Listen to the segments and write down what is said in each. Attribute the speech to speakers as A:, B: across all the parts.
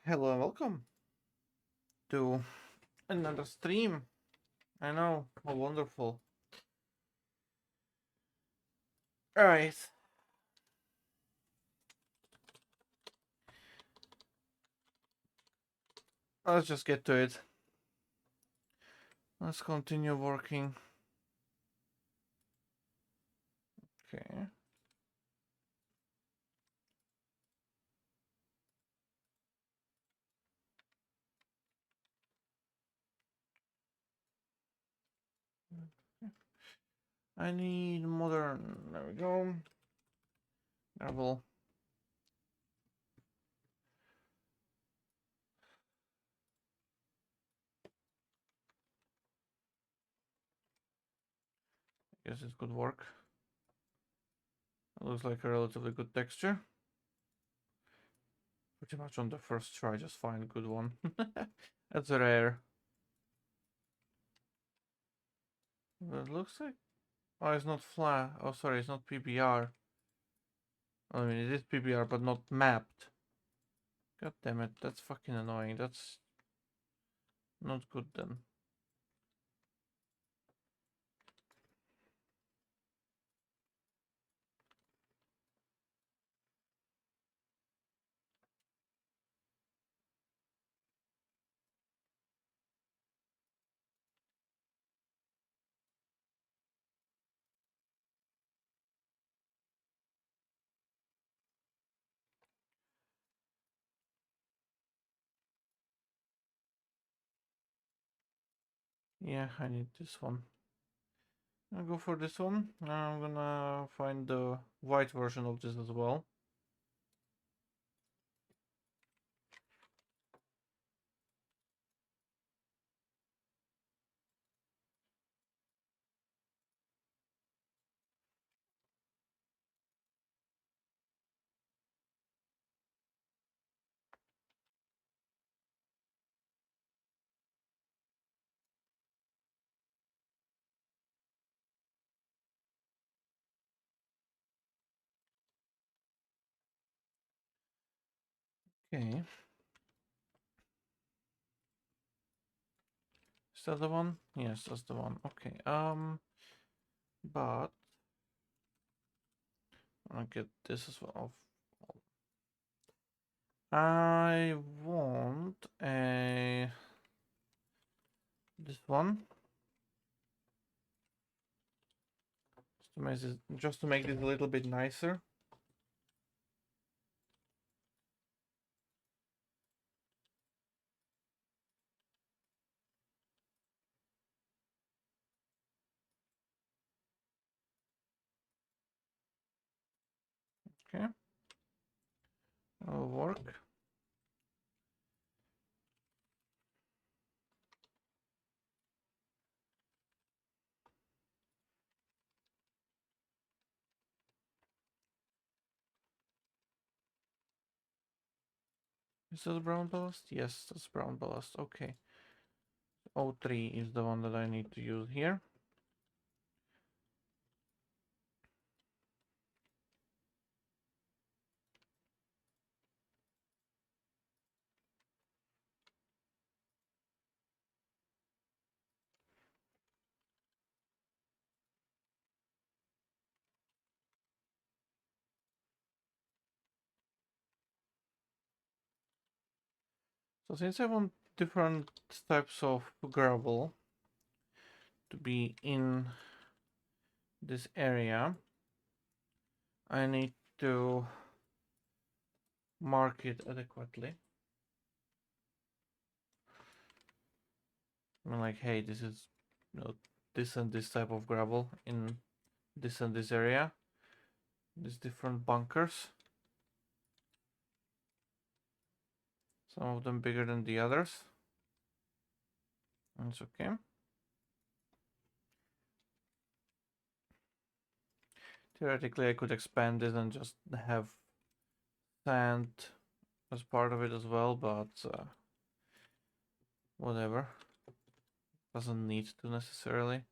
A: Hello and welcome to another stream. I know, how wonderful. Alright, let's just get to it. Let's continue working. Okay. I need modern. There we go. Gravel. Guess it could work. It looks like a relatively good texture. Pretty much on the first try, just find a good one. That's rare. It looks like. Oh, it's not flat. Oh, sorry, it's not PBR. I mean, it is PBR, but not mapped. God damn it, that's fucking annoying. That's not good then. Yeah, I need this one. I'll go for this one. I'm gonna find the white version of this as well. Okay. Is that the one? Yes, that's the one. Okay. But I'll get this as well. I want a this one. Just to make this a little bit nicer. Okay. That'll work. Is that brown ballast? Yes, that's brown ballast. Okay. O3 is the one that I need to use here. So since I want different types of gravel to be in this area, I need to mark it adequately. I mean, like, hey, this is, this and this type of gravel in this and this area. These different bunkers. Some of them bigger than the others. That's okay. Theoretically, I could expand this and just have sand as part of it as well, but whatever. Doesn't need to necessarily.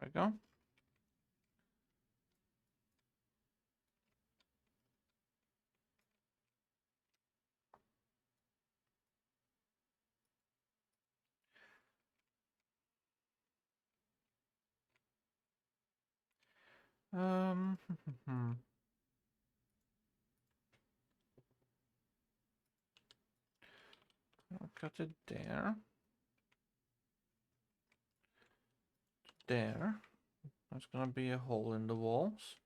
A: we go. Um, I'll cut it there. There. There's gonna be a hole in the walls.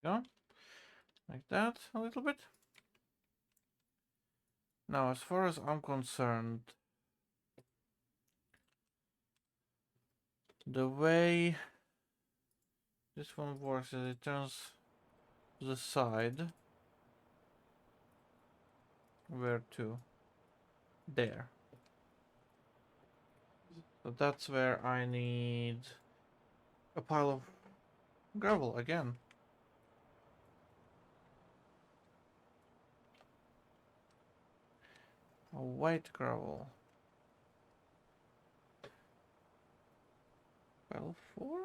A: Go. Like that, a little bit. Now, as far as I'm concerned, the way this one works is it turns to the side. Where to? There. So that's where I need a pile of gravel again. A white gravel. Pile 4?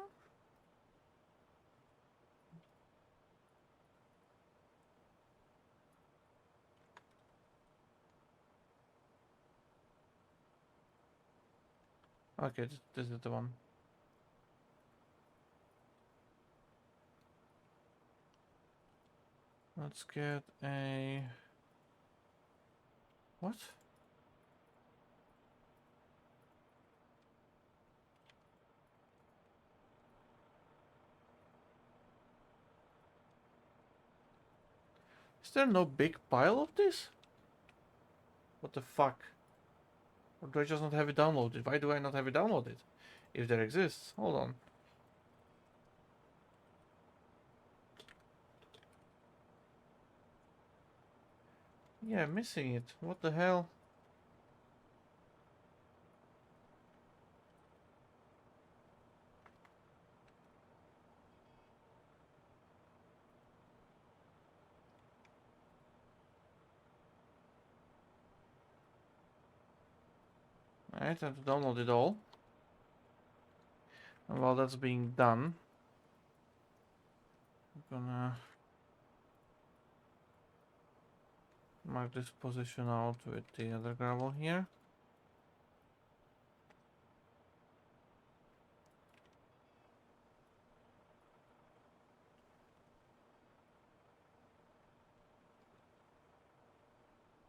A: Okay, this is the one. Let's get a... What? Is there no big pile of this? What the fuck? Or do I just not have it downloaded? Why do I not have it downloaded? If there exists. Hold on. Yeah, missing it. What the hell? I have to download it all. And while that's being done, I'm gonna mark this position out with the other gravel here.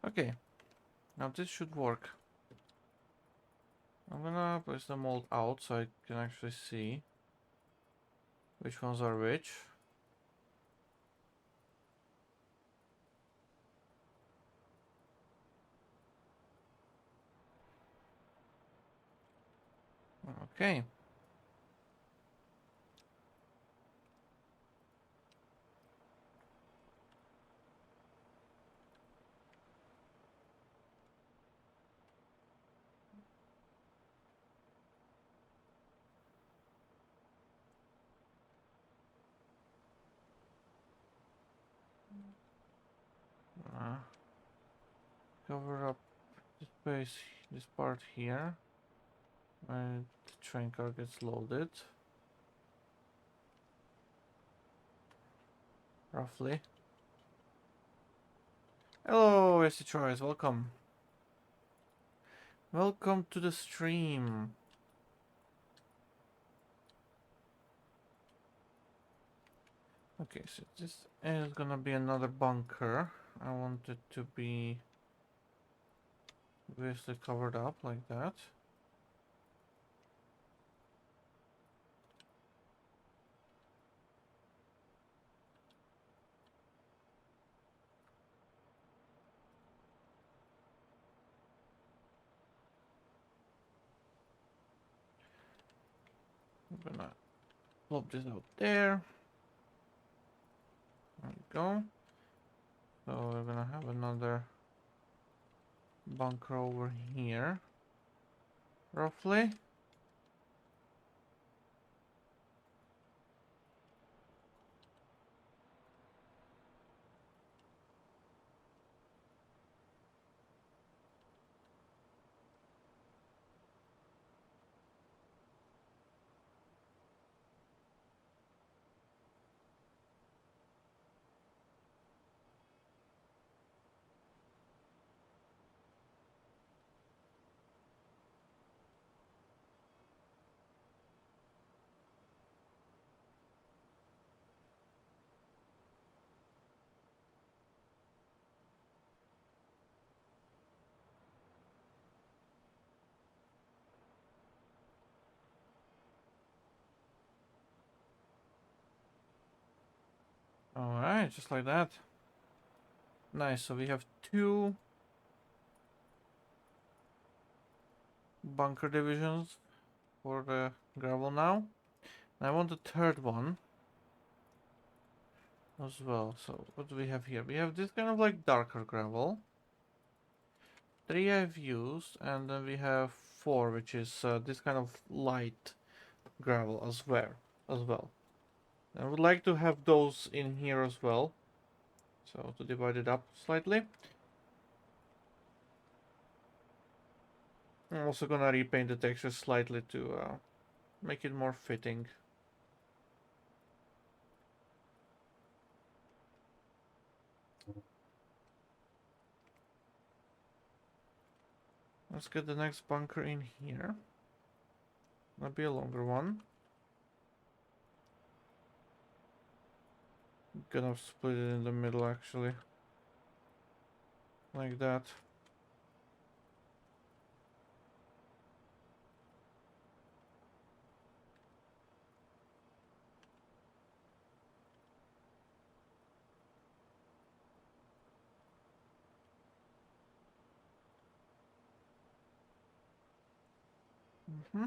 A: Okay, now this should work. I'm gonna place the mold out so I can actually see which ones are which. Okay. Uh, Cover up this space, this part here, where the train car gets loaded. Roughly. Hello, SC Choice, welcome. Welcome to the stream. Okay, so this is gonna be another bunker. I want it to be obviously covered up like that. I'm gonna plop this out there. There we go. So we're gonna have another bunker over here, roughly. Alright, just like that. Nice, so we have 2 bunker divisions for the gravel now. And I want a 3rd one as well. So what do we have here? We have this kind of like darker gravel. 3 I've used, and then we have 4, which is this kind of light gravel as well. I would like to have those in here as well. So to divide it up slightly. I'm also gonna repaint the texture slightly to make it more fitting. Let's get the next bunker in here. Might be a longer one. Gonna split it in the middle actually. Like that. Mm-hmm.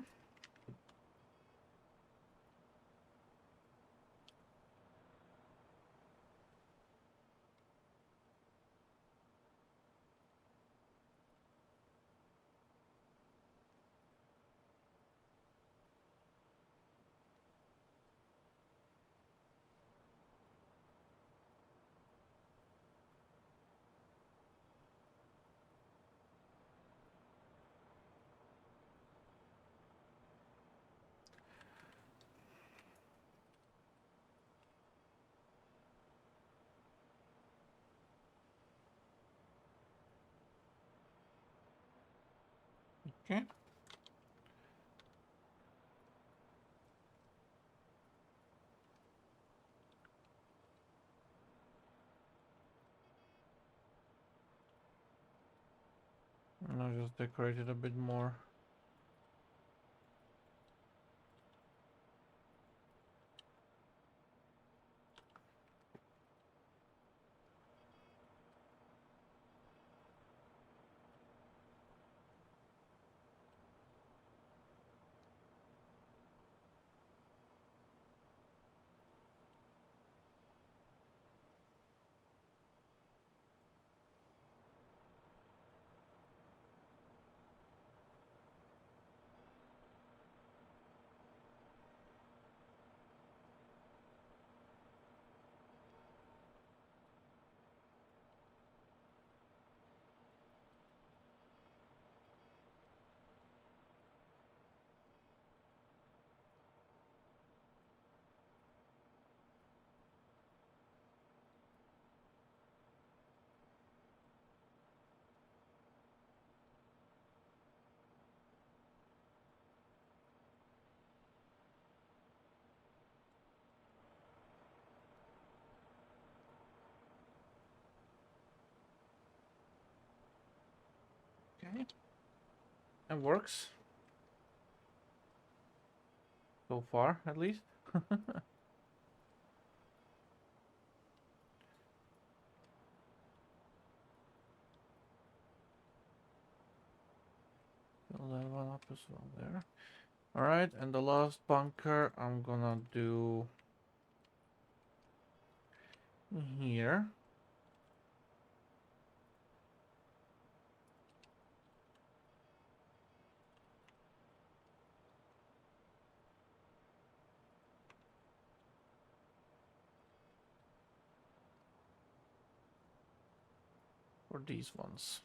A: Okay. And I'll just decorate it a bit more. Okay. It works. So far, at least. Fill that one up as well there. Alright, and the last bunker I'm gonna do here. for these ones.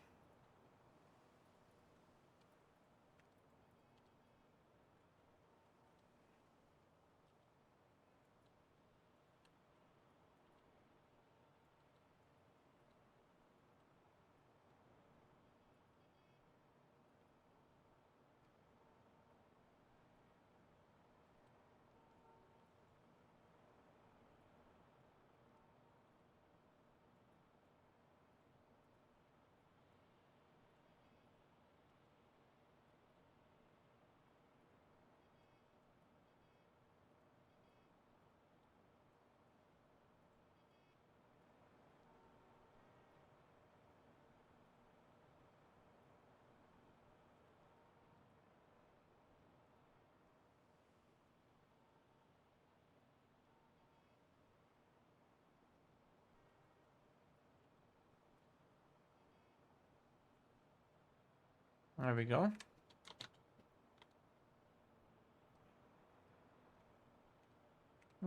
A: There we go.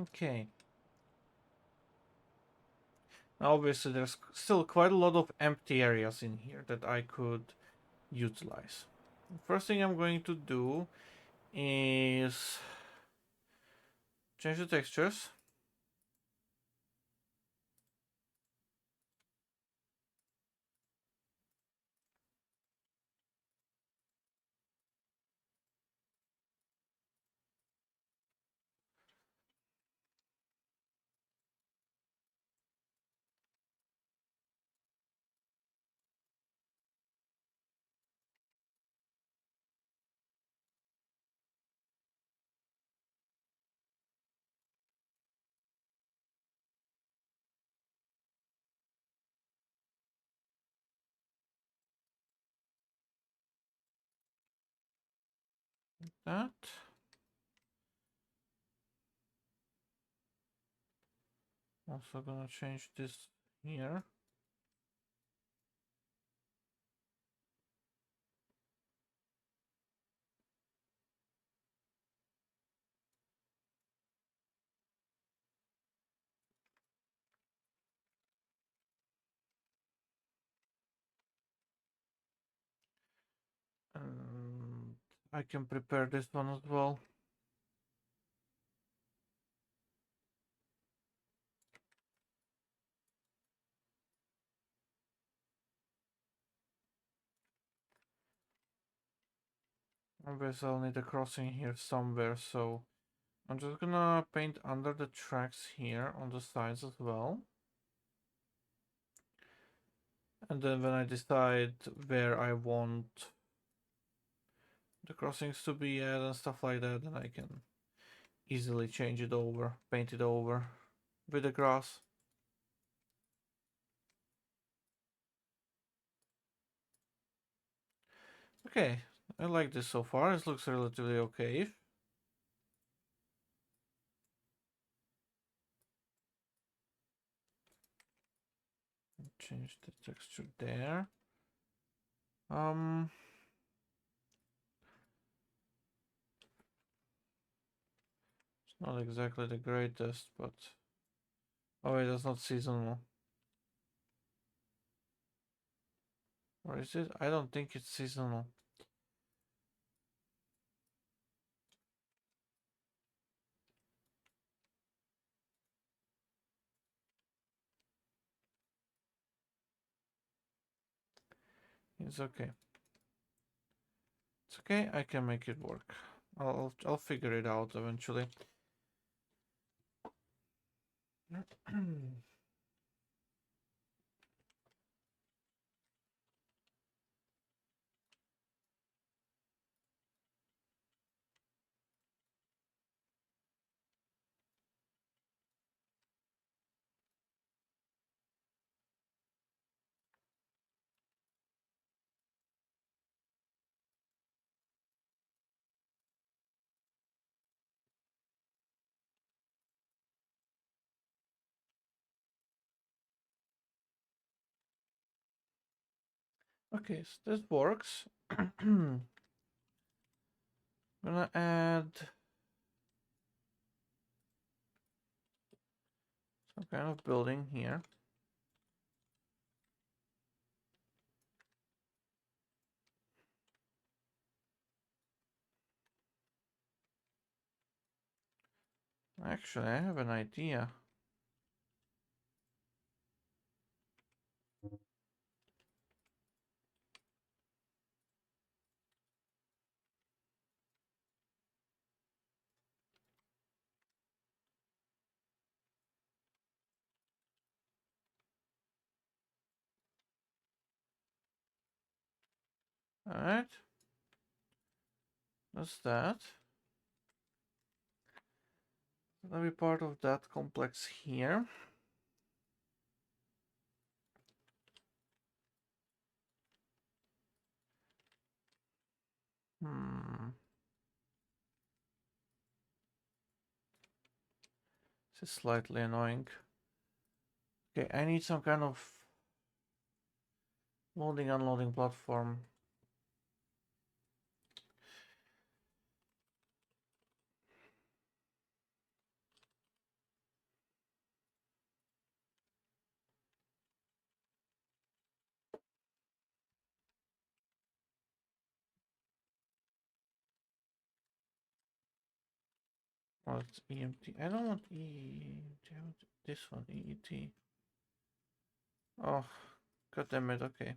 A: Okay. Obviously, there's still quite a lot of empty areas in here that I could utilize. The first thing I'm going to do is change the textures. That. Also gonna change this here. And I can prepare this one as well. Obviously, I'll need a crossing here somewhere, so I'm just gonna paint under the tracks here on the sides as well. And then when I decide where I want the crossings to be at and stuff like that, then I can easily change it over, paint it over with the grass. Okay, I like this so far. It looks relatively okay. Change the texture there. It's not exactly the greatest, but oh wait, that's not seasonal. Or is it? I don't think it's seasonal. It's okay. It's okay. I can make it work. I'll figure it out eventually. Okay, so this works. Gonna add some kind of building here. Actually, I have an idea. Alright. That's that. That'll be part of that complex here. This is slightly annoying. Okay, I need some kind of loading unloading platform. Oh, it's EMT. I don't want EMT. I want this one, EET. Oh, god damn it, okay.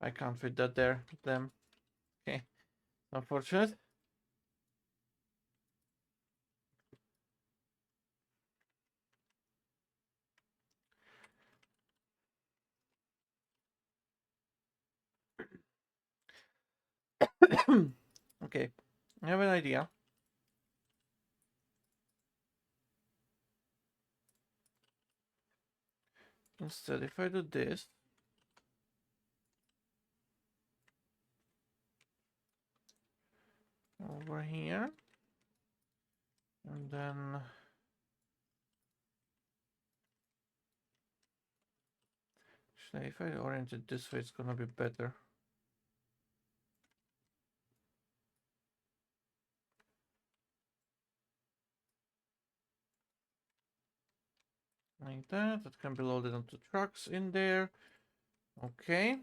A: I can't fit that there. Them. Okay. Unfortunate. Okay. I have an idea. Instead, if I do this, over here, and then actually, if I orient it this way, it's gonna be better. Like that. That can be loaded onto trucks in there. Okay.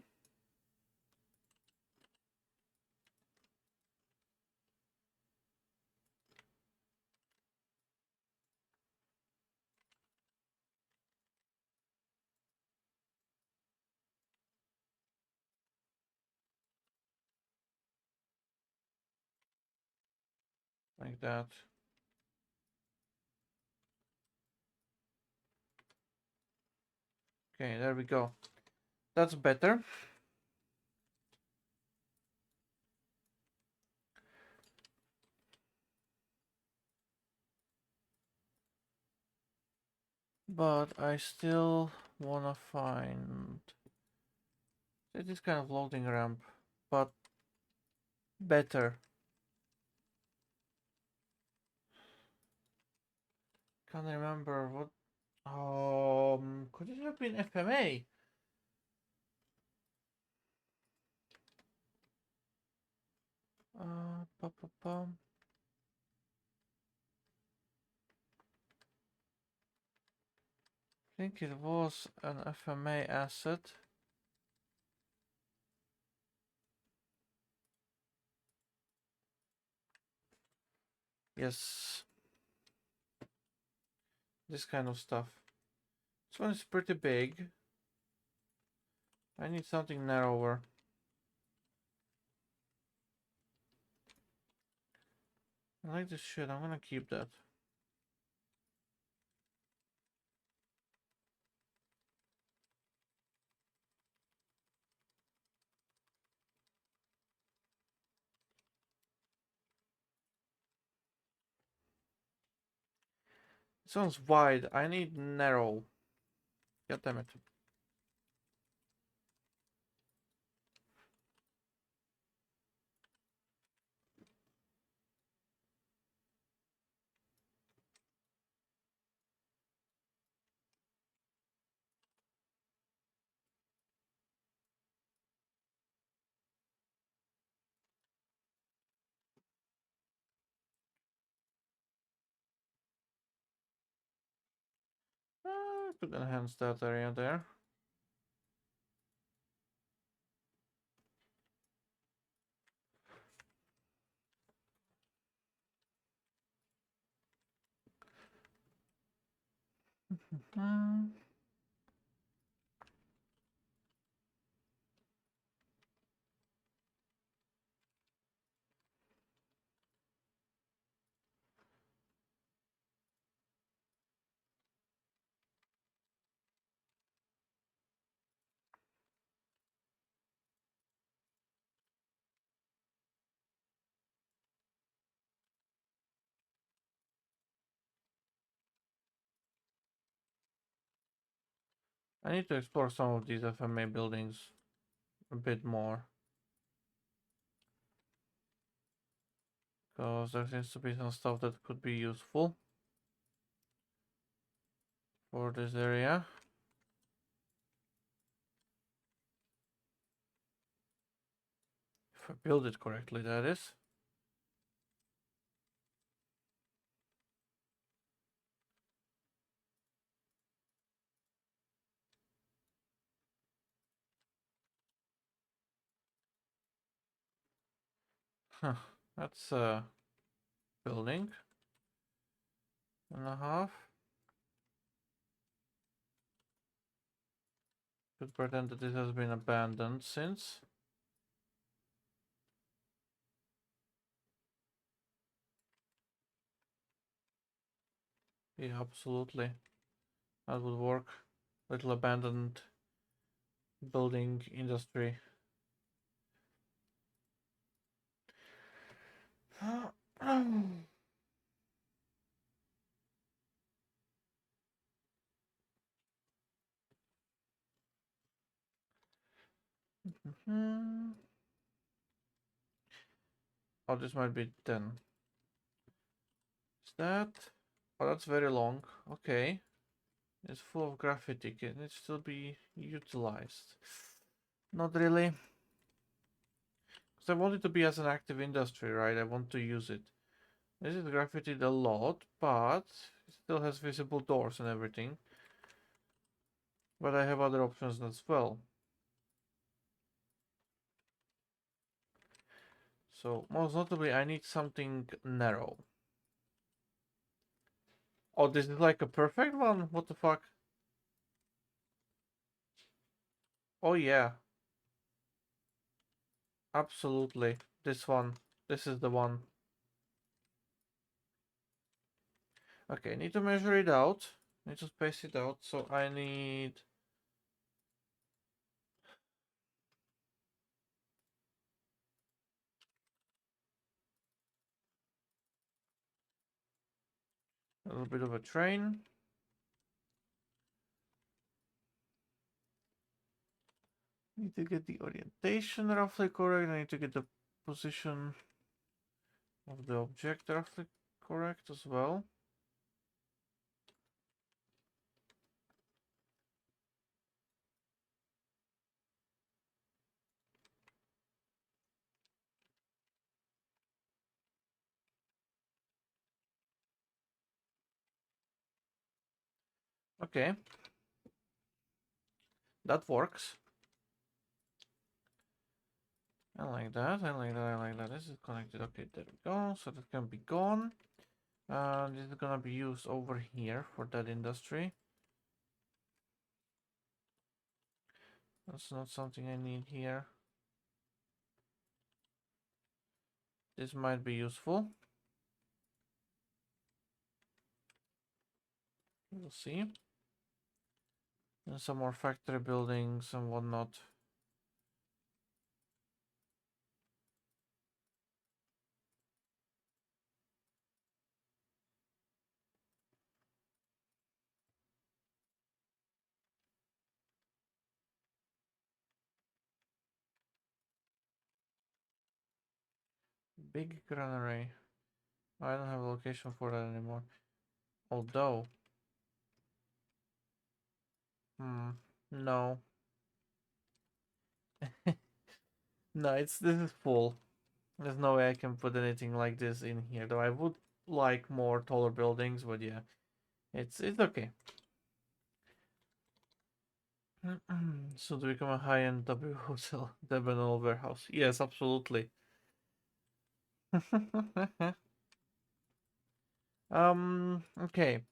A: Like that. Okay, there we go. That's better. But I still wanna find this kind of loading ramp, but better. Can't remember what. Could it have been FMA? Pa, pa, pa. I think it was an FMA asset. Yes. This kind of stuff. This one is pretty big. I need something narrower. I like this shit. I'm gonna keep that. This one's wide. I need narrow. God damn it. Could enhance that area there. I need to explore some of these FMA buildings a bit more. Because there seems to be some stuff that could be useful for this area. If I build it correctly, that is. Huh, that's a building and a half. Could pretend that this has been abandoned since. Yeah, absolutely. That would work. Little abandoned building industry. Oh, this might be 10. Is that? Oh, that's very long. Okay. It's full of graffiti. Can it still be utilized? Not really. Because I want it to be as an active industry, right? I want to use it. This is graffitied a lot, but it still has visible doors and everything. But I have other options as well. So, most notably, I need something narrow. Oh, this is like a perfect one? What the fuck? Oh, yeah. Absolutely. This one. This is the one. Okay, I need to measure it out. I need to space it out. So I need... a little bit of a train. Need to get the orientation roughly correct. I need to get the position of the object roughly correct as well. Okay. That works. I like that, I like that, I like that. This is connected. Okay, there we go. So that can be gone. This is gonna be used over here for that industry. That's not something I need here. This might be useful. We'll see. And some more factory buildings and whatnot. Big granary. I don't have a location for that anymore. Although, no, no, this is full. There's no way I can put anything like this in here. Though I would like more taller buildings, but yeah, it's okay. So to become a high-end W hotel, Debenhall warehouse. Yes, absolutely. Okay.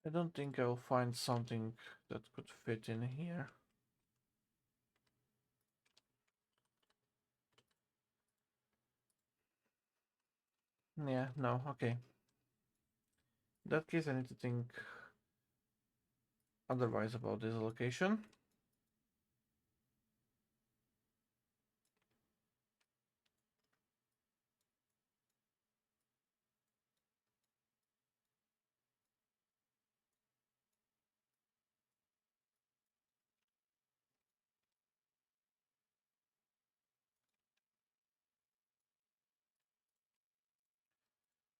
A: I don't think I'll find something that could fit in here. Yeah, no, okay. In that case, I need to think otherwise about this location.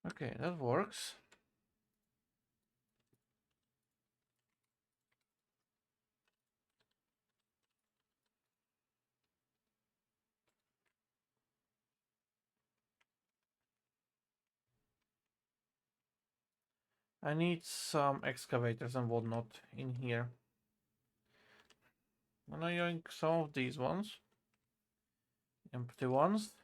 A: Okay, that works. I need some excavators and whatnot in here. I'm gonna yank some of these ones. Empty ones.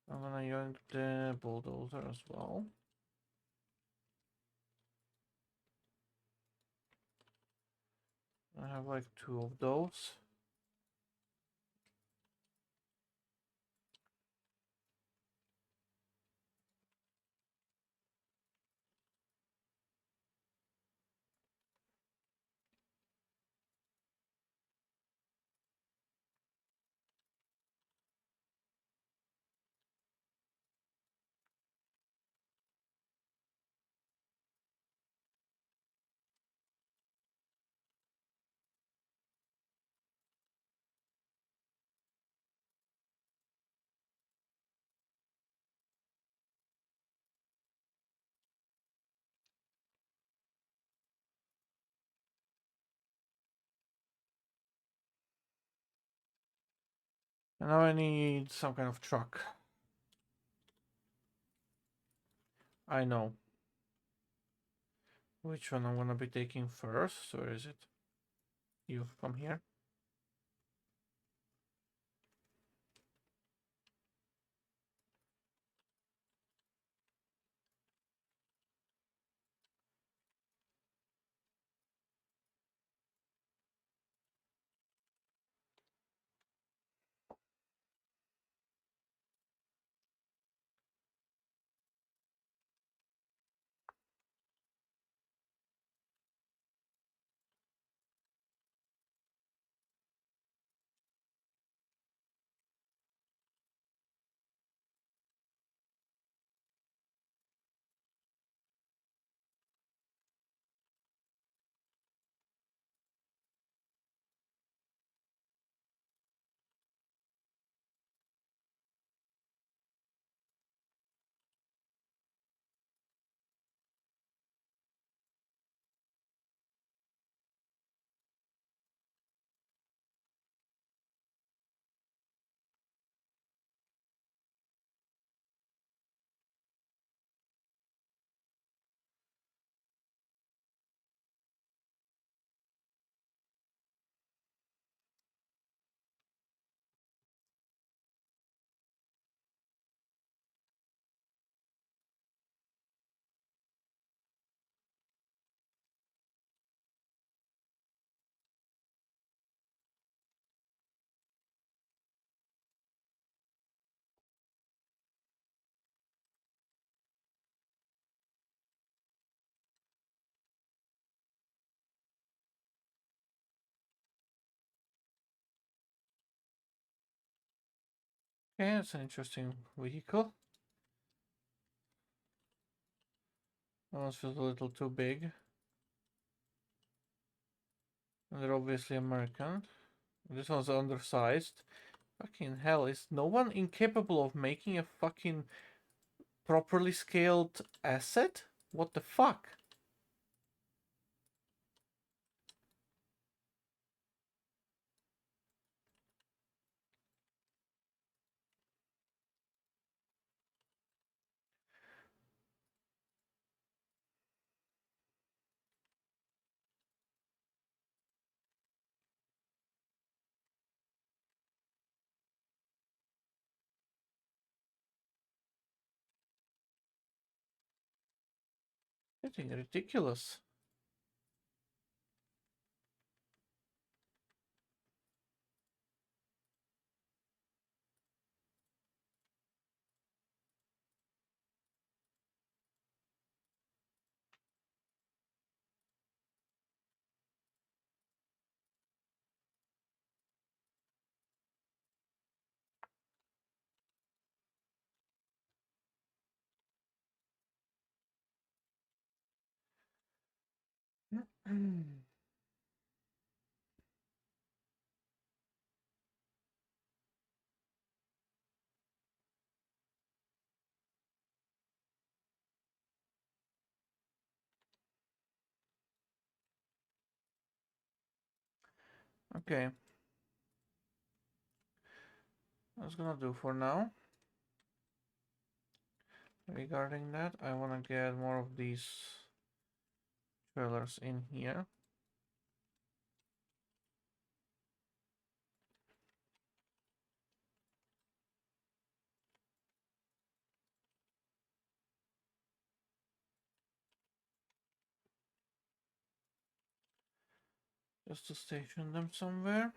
A: I'm gonna yank the bulldozer as well. I have like 2 of those. And now I need some kind of truck. I know. Which one I'm gonna be taking first? Or is it? You come here. Okay, it's an interesting vehicle. That one feels a little too big. And they're obviously American. This one's undersized. Fucking hell, is no one incapable of making a fucking properly scaled asset? What the fuck? Getting ridiculous. Okay. That's gonna do for now. Regarding that, I wanna get more of these trailers in here. Just to station them somewhere.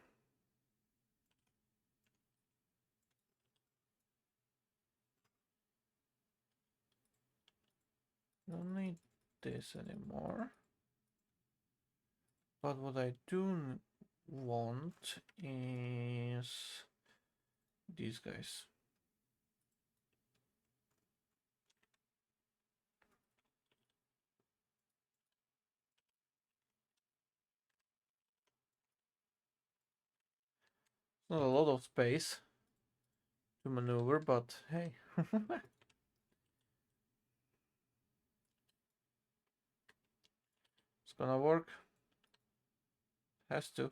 A: Don't need this anymore. But what I do want is these guys. Not a lot of space to maneuver, but hey. It's gonna work. Has to.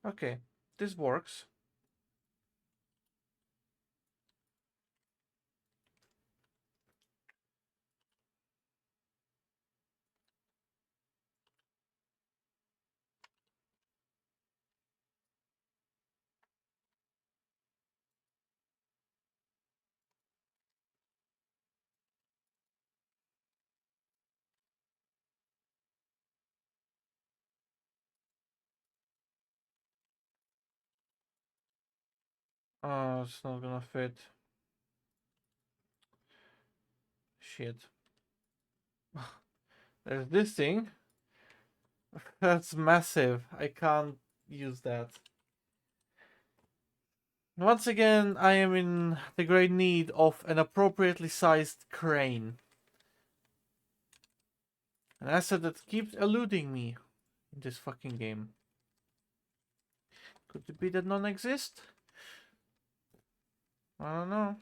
A: Okay, this works. Oh, it's not gonna fit. Shit. There's this thing. That's massive. I can't use that. Once again, I am in the great need of an appropriately sized crane. An asset that keeps eluding me in this fucking game. Could it be that none exist? I don't know.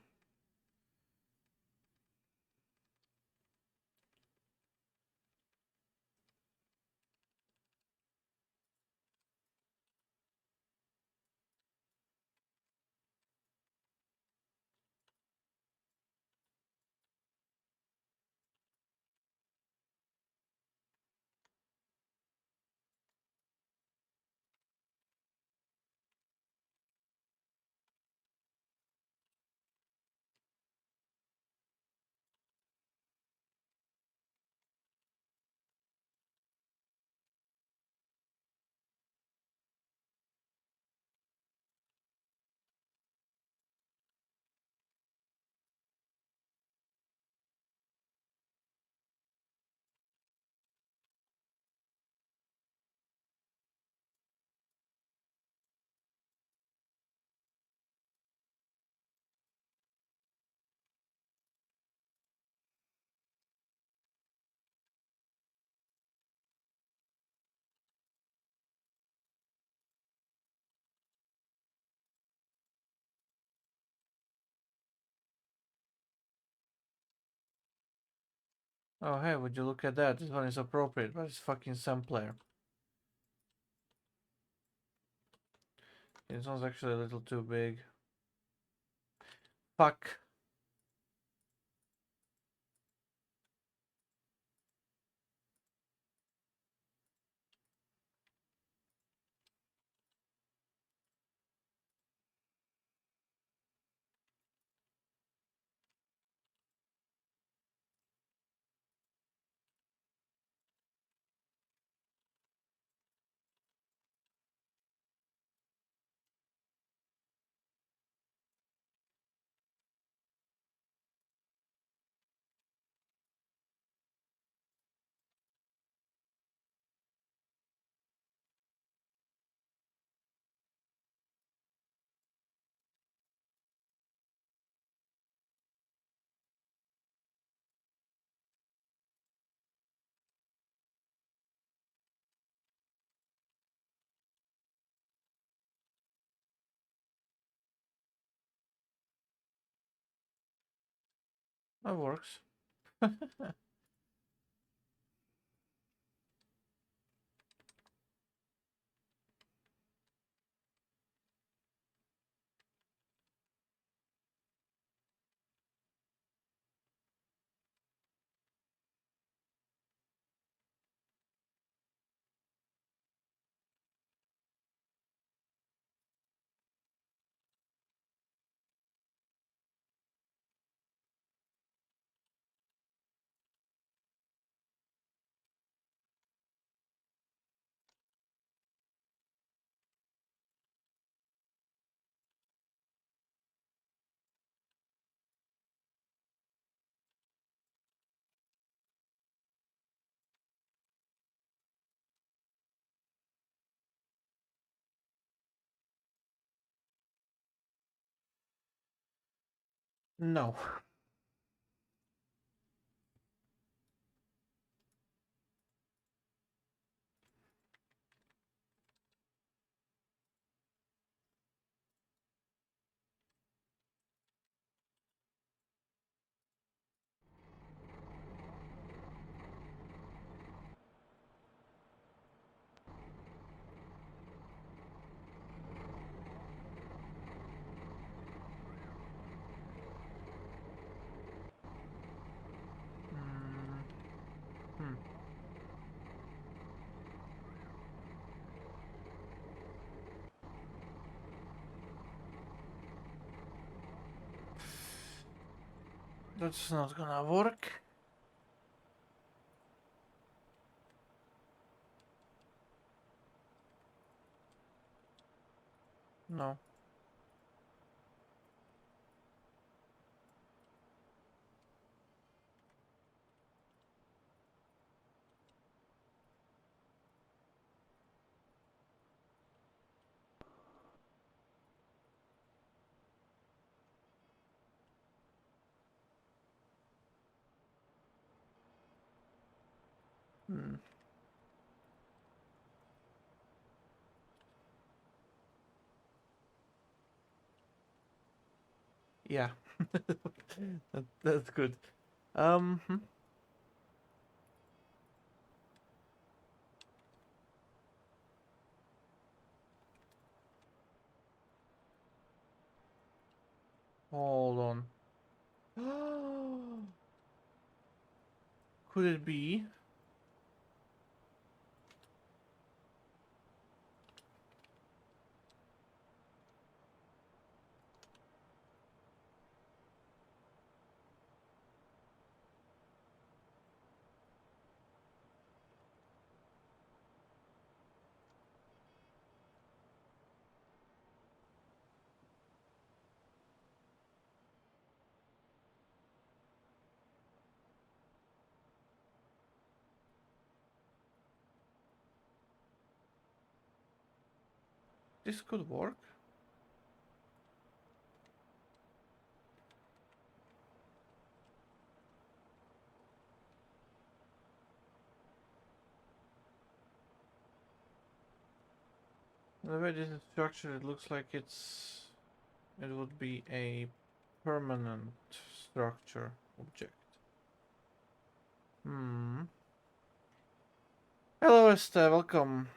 A: Oh hey, would you look at that? This one is appropriate, but it's fucking sampler. This one's actually a little too big. Fuck. That works. No. That's not gonna work. No. Hmm. Yeah. That's good. Hmm. Hold on. Could it be? This could work. The way this is structured, it looks like it would be a permanent structure object. Hmm. Hello, Esther. Welcome.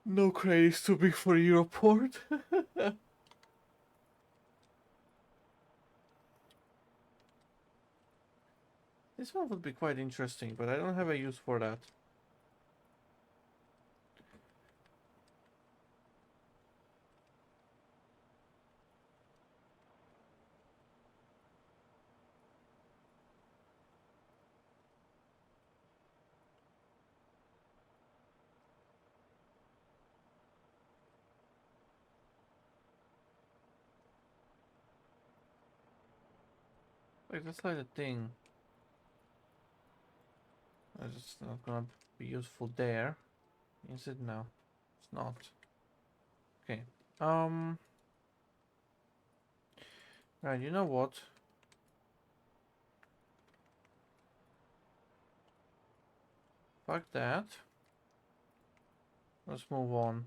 A: No crate is too big for Europort. This one would be quite interesting, but I don't have a use for that. Like, that's like the thing. It's not gonna be useful there. Is it now? It's not. Okay. Right, you know what? Fuck that. Let's move on.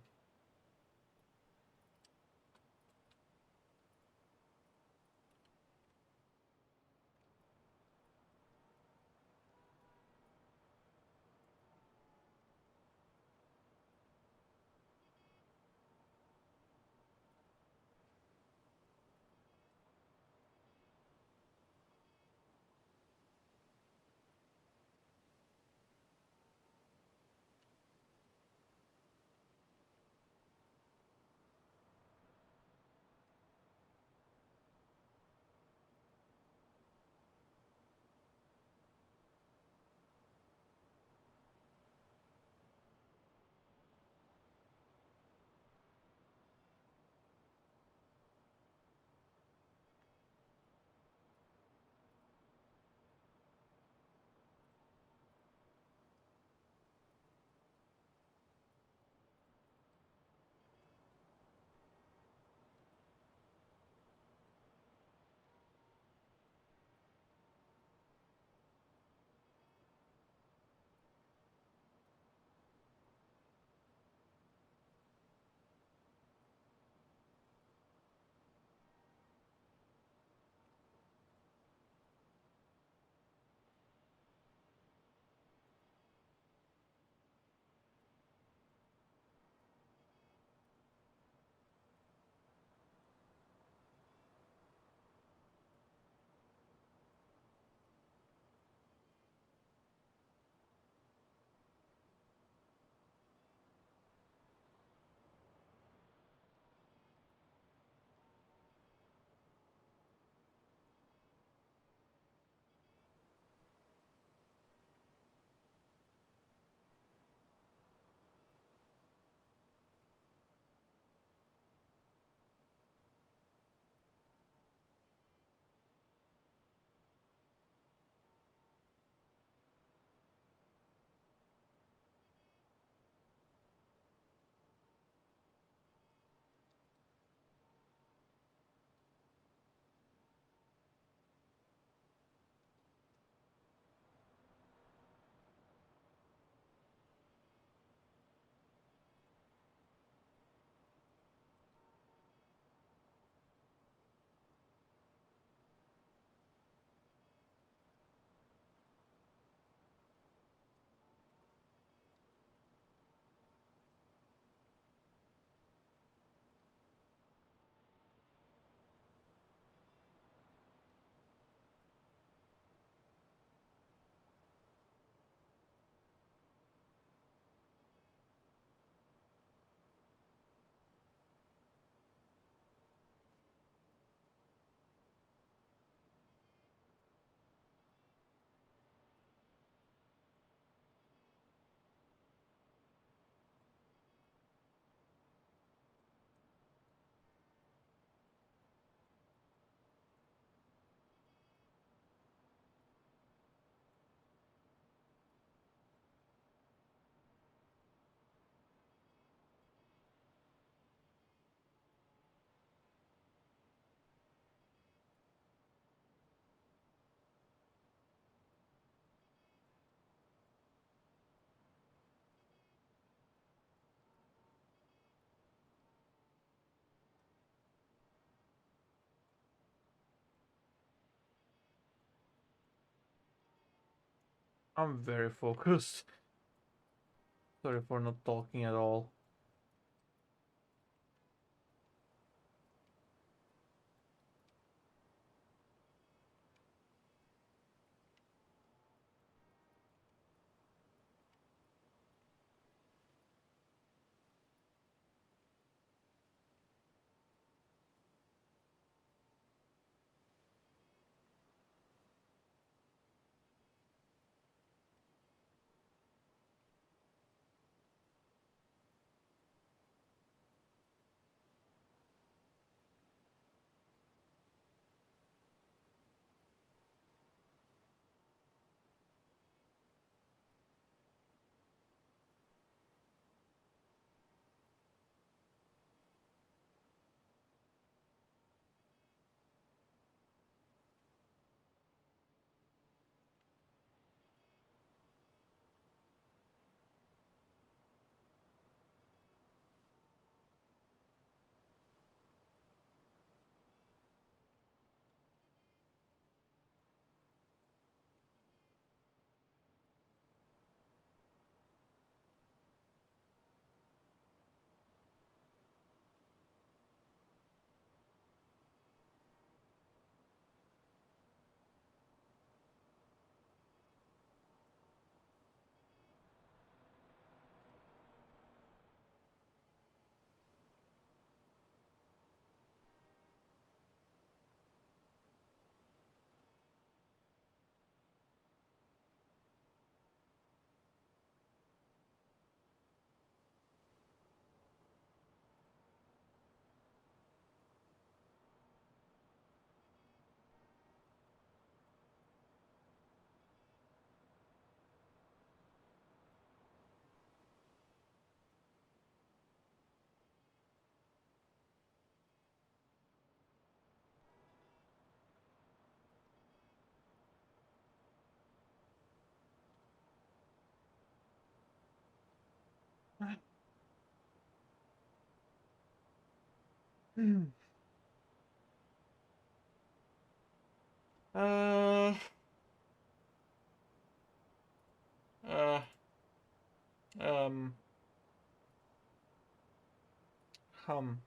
A: I'm very focused. Sorry for not talking at all. uh, uh, um, hum.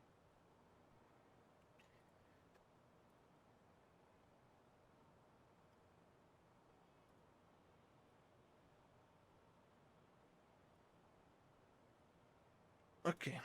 A: Okay.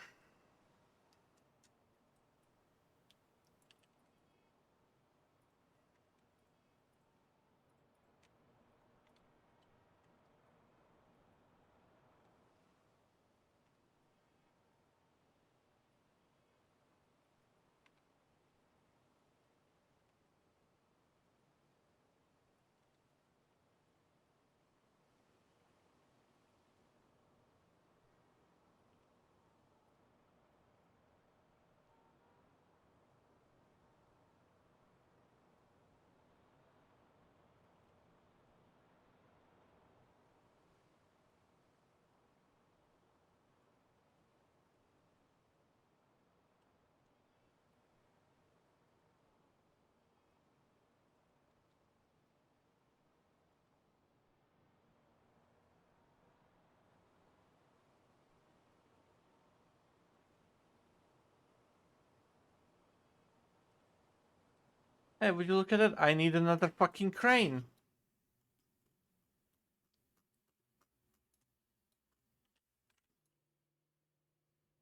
A: Hey, would you look at it? I need another fucking crane.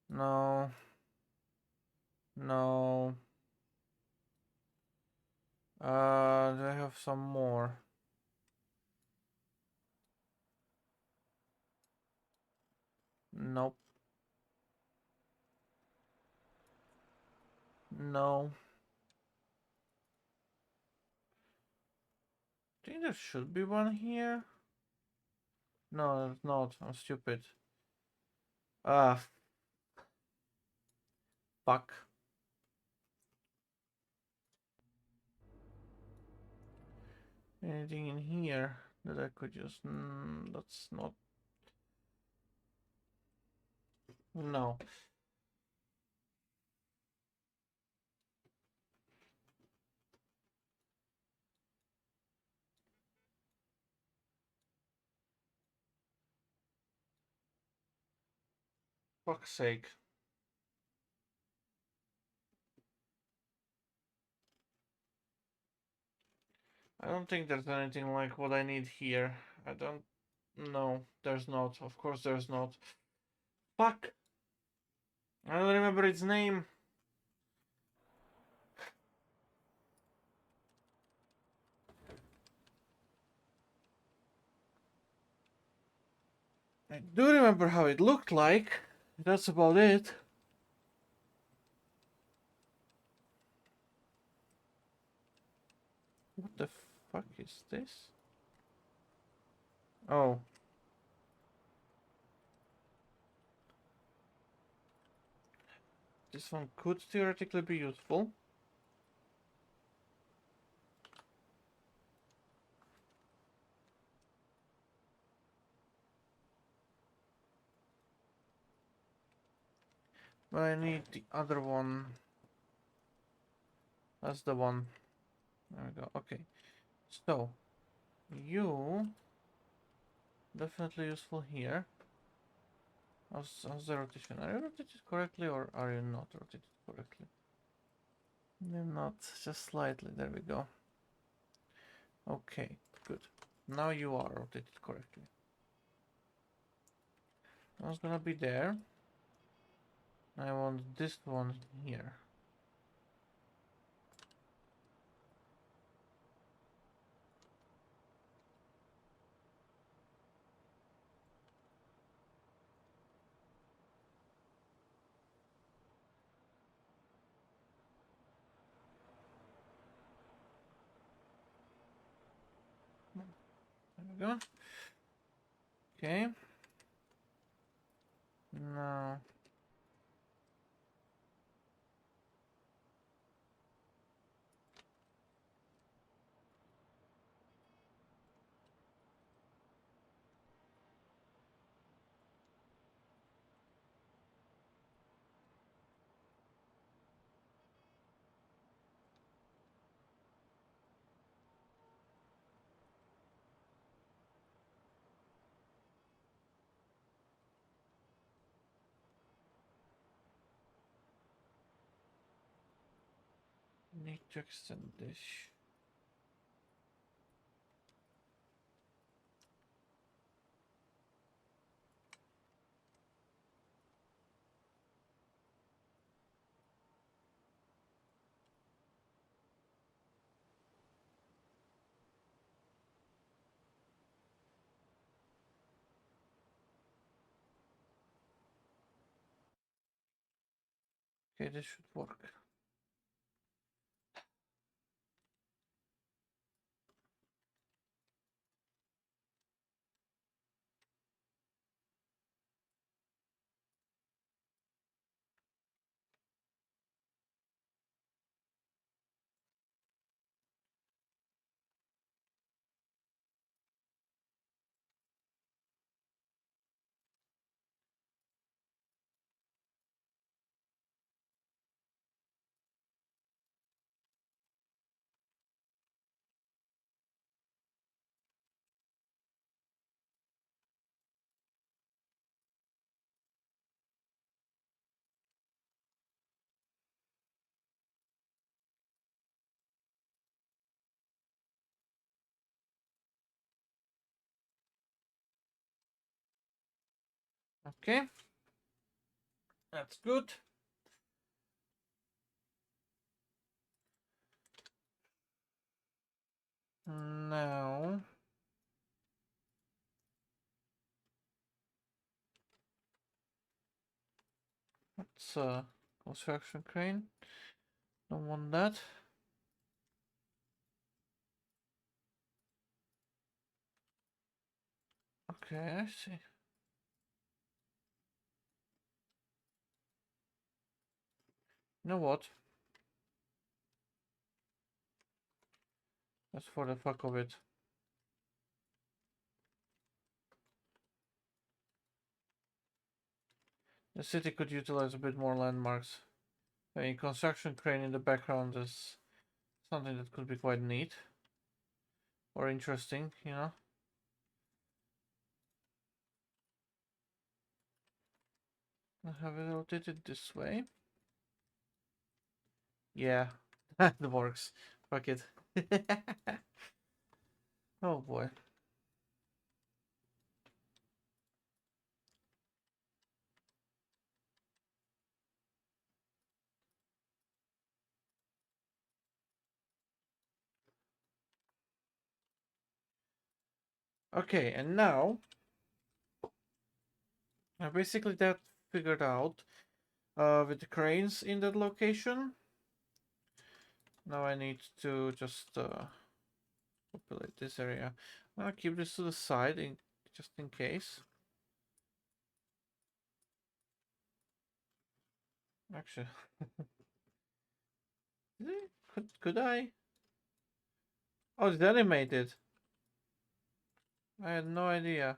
A: No. No. Do I have some more? Nope. No. I think there should be one here. No, there's not. I'm stupid. Ah, fuck. Anything in here that I could just... that's not... No. Fuck's sake. I don't think there's anything like what I need here. I don't... No, there's not. Of course there's not. Fuck! I don't remember its name. I do remember how it looked like. That's about it. What the fuck is this? Oh. This one could theoretically be useful. But I need the other one. That's the one. There we go. Okay. So, you... definitely useful here. How's the rotation? Are you rotated correctly or are you not rotated correctly? You're not. Just slightly. There we go. Okay. Good. Now you are rotated correctly. One's gonna be there. I want this one here. There we go. Okay. Now... need to extend this. Okay, this should work. Okay. That's good. Now... That's a construction crane. Don't want that. Okay, I see. You know what? Just for the fuck of it. The city could utilize a bit more landmarks. A construction crane in the background is something that could be quite neat. Or interesting, you know? I have it rotated this way. Yeah, that works. Fuck it. Oh boy. Okay, and now I basically that figured out with the cranes in that location. Now I need to just populate this area. I'll keep this to the side just in case. Actually, could I? Oh, it's animated. I had no idea.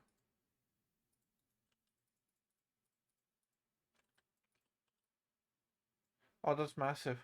A: Oh, that's massive.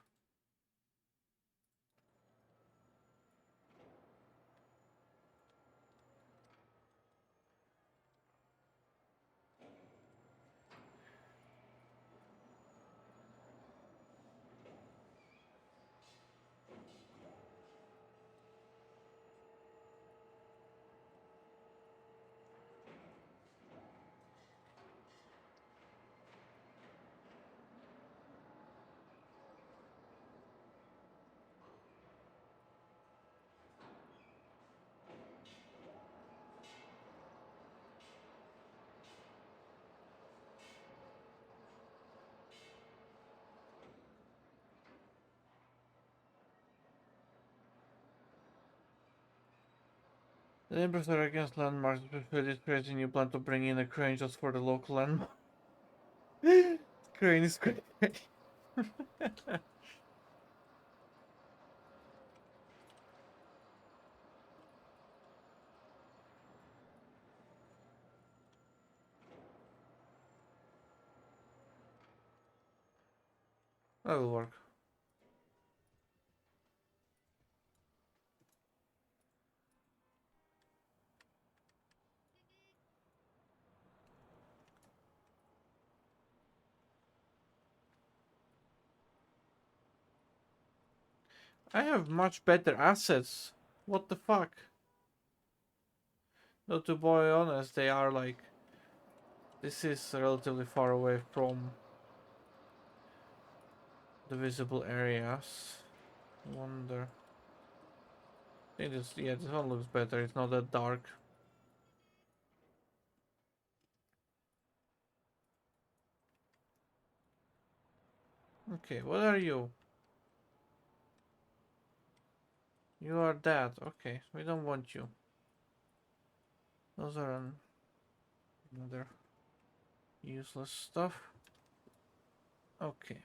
A: The Emperors are against landmarks, but for this crazy you plan to bring in a crane just for the local landmark. Crane is great. That'll work. I have much better assets. What the fuck? Though to be honest, they are like... This is relatively far away from the visible areas. I wonder... I think this, yeah, this one looks better. It's not that dark. Okay, what are you? You are that. Okay, we don't want you. Those are another useless stuff. Okay.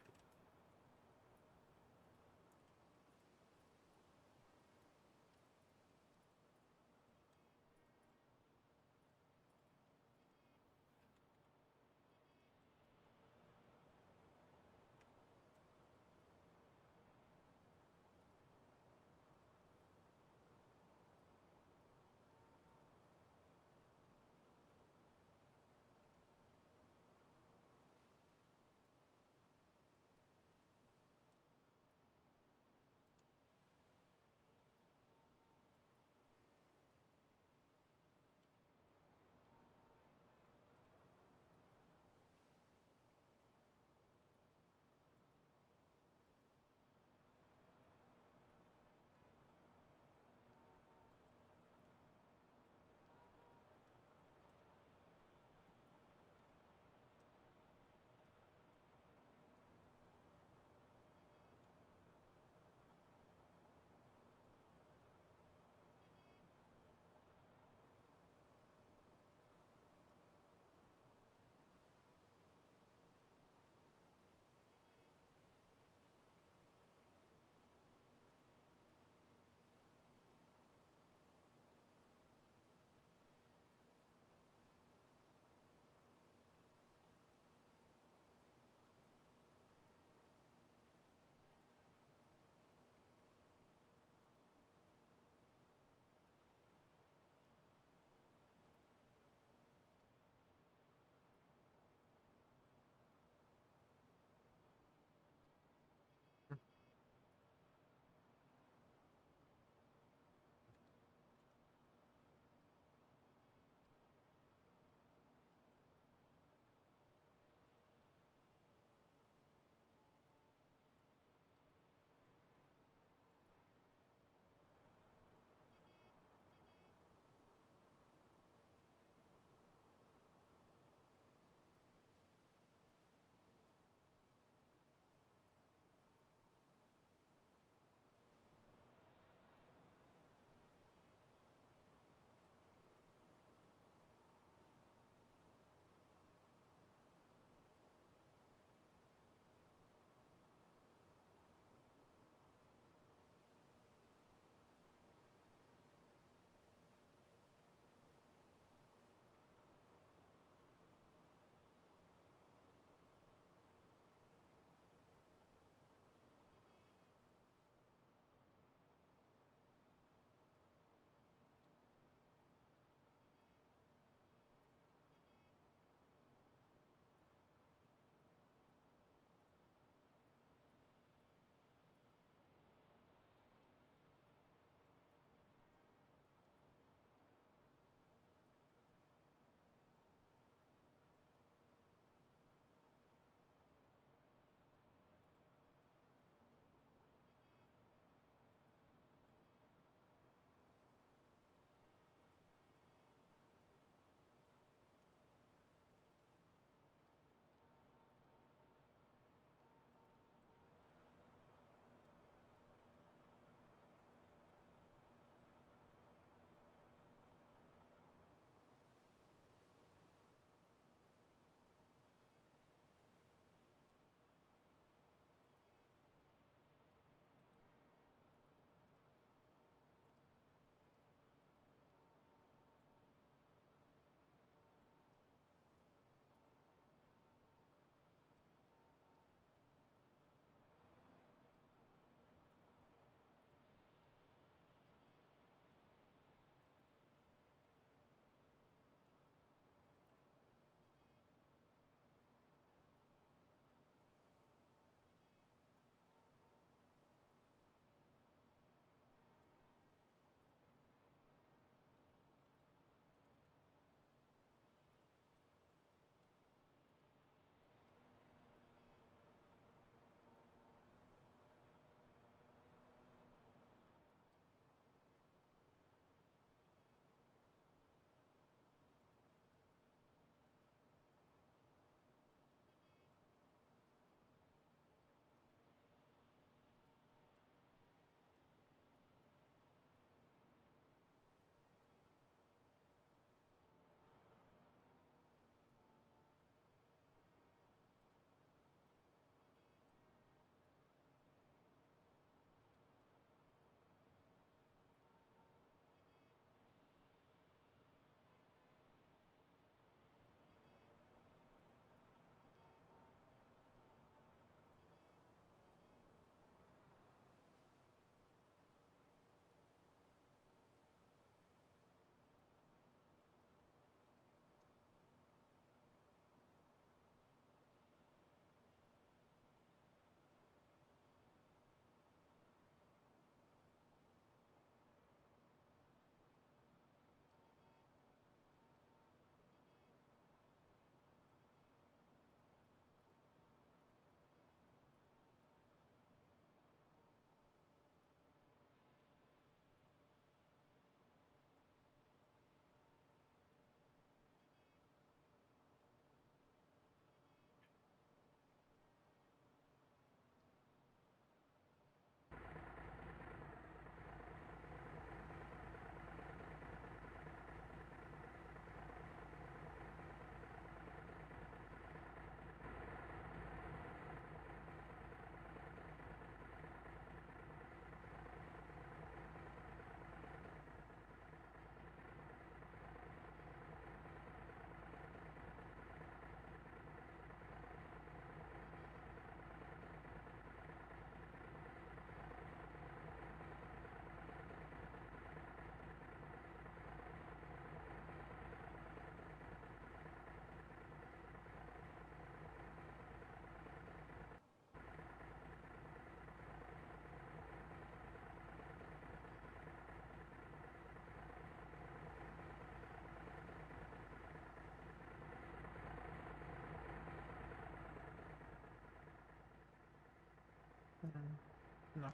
A: No.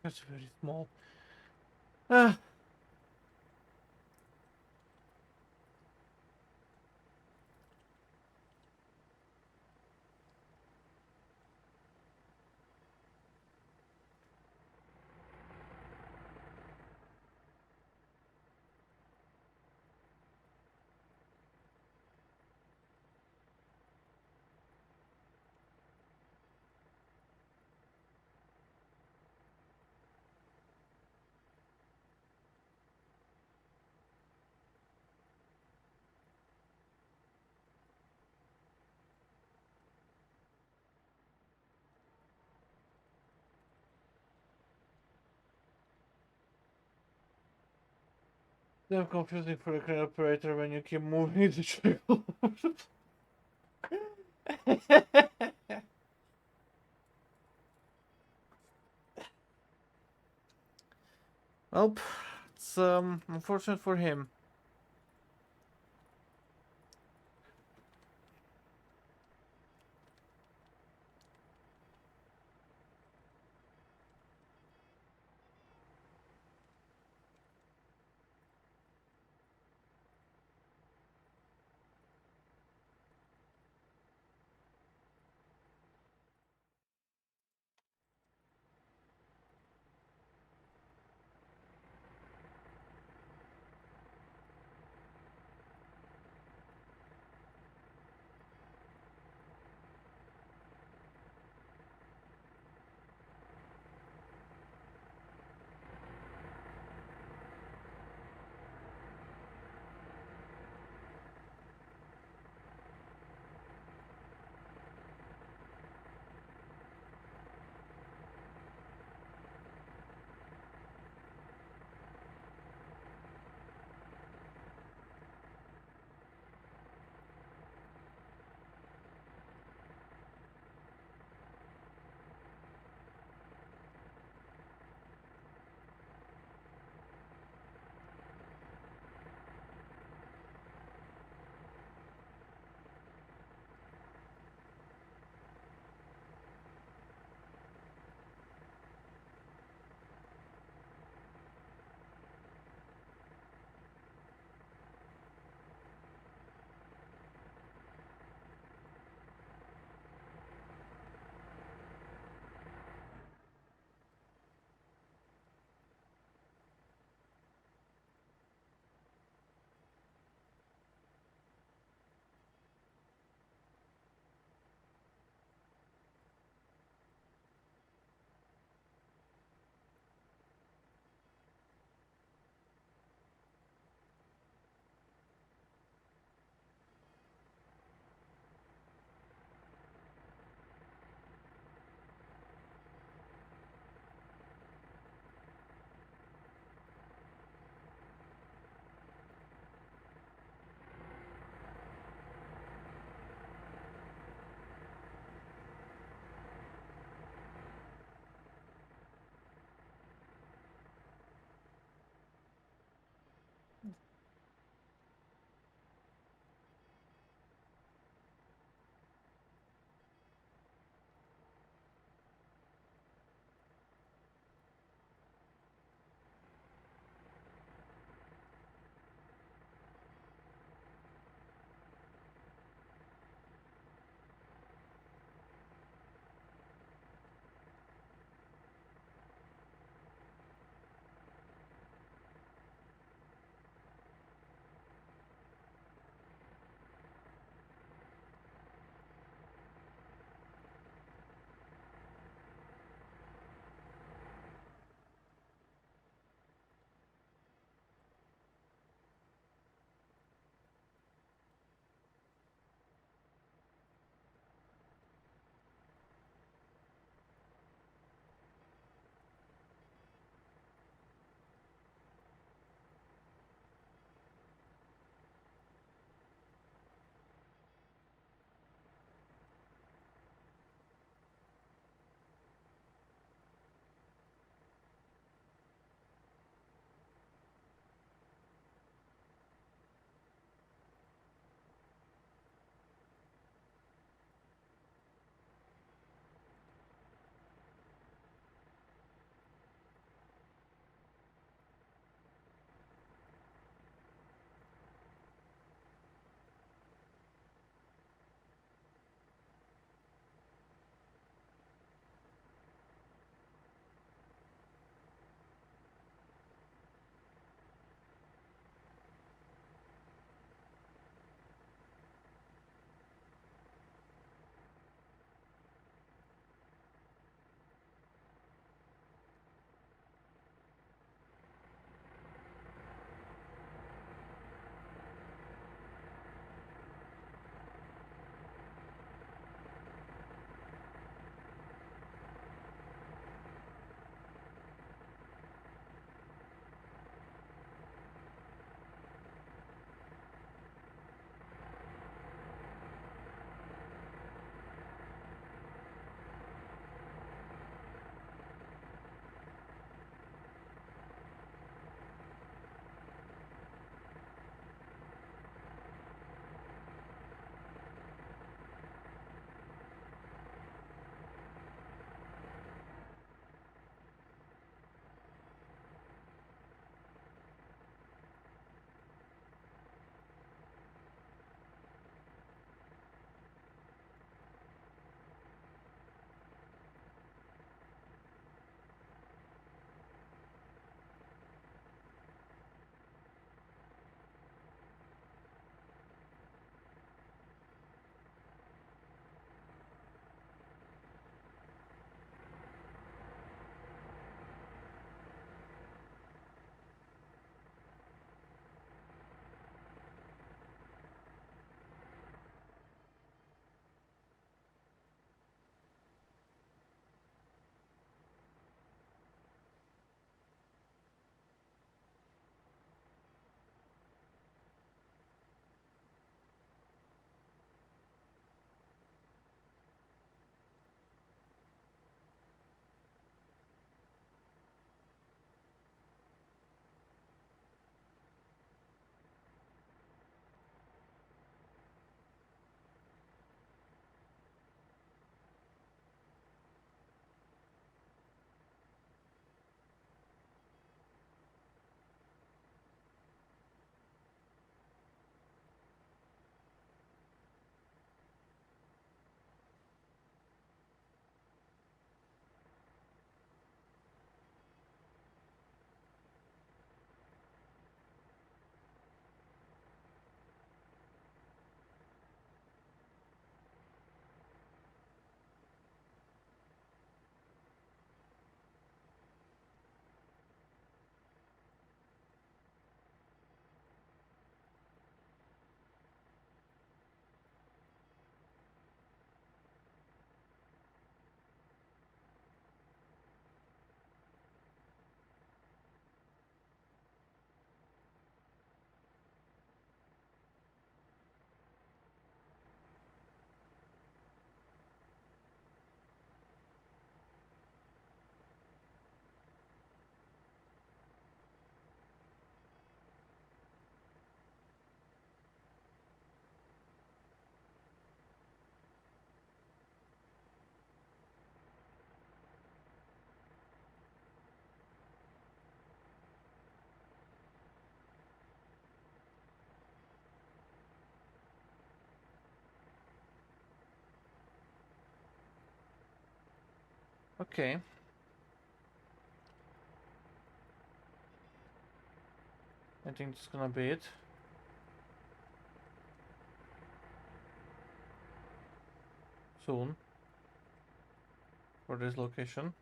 A: That's very small. Ah. Damn confusing for a crane operator when you keep moving the trigger. Well, it's unfortunate for him. Okay. I think that's gonna be it. Soon. For this location.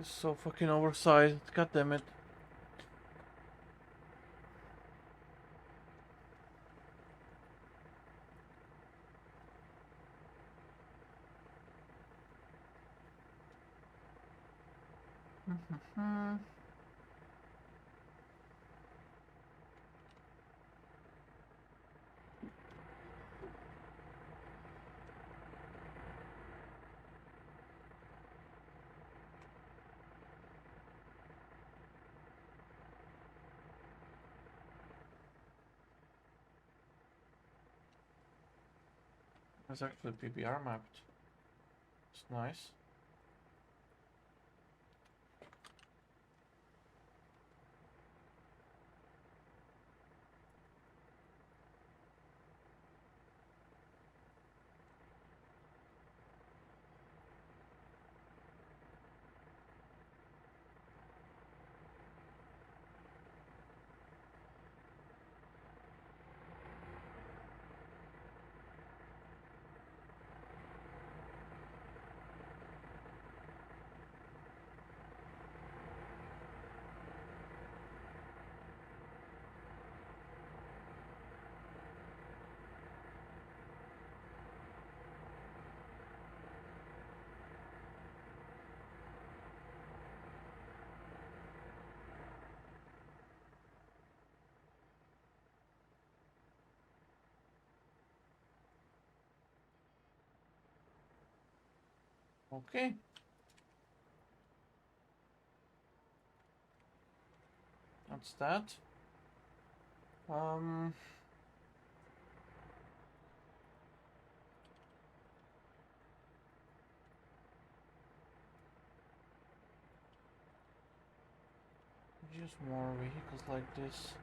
A: It's so fucking oversized. God damn it. It's actually PBR mapped. It's nice. Okay. That's that. Just more vehicles like this.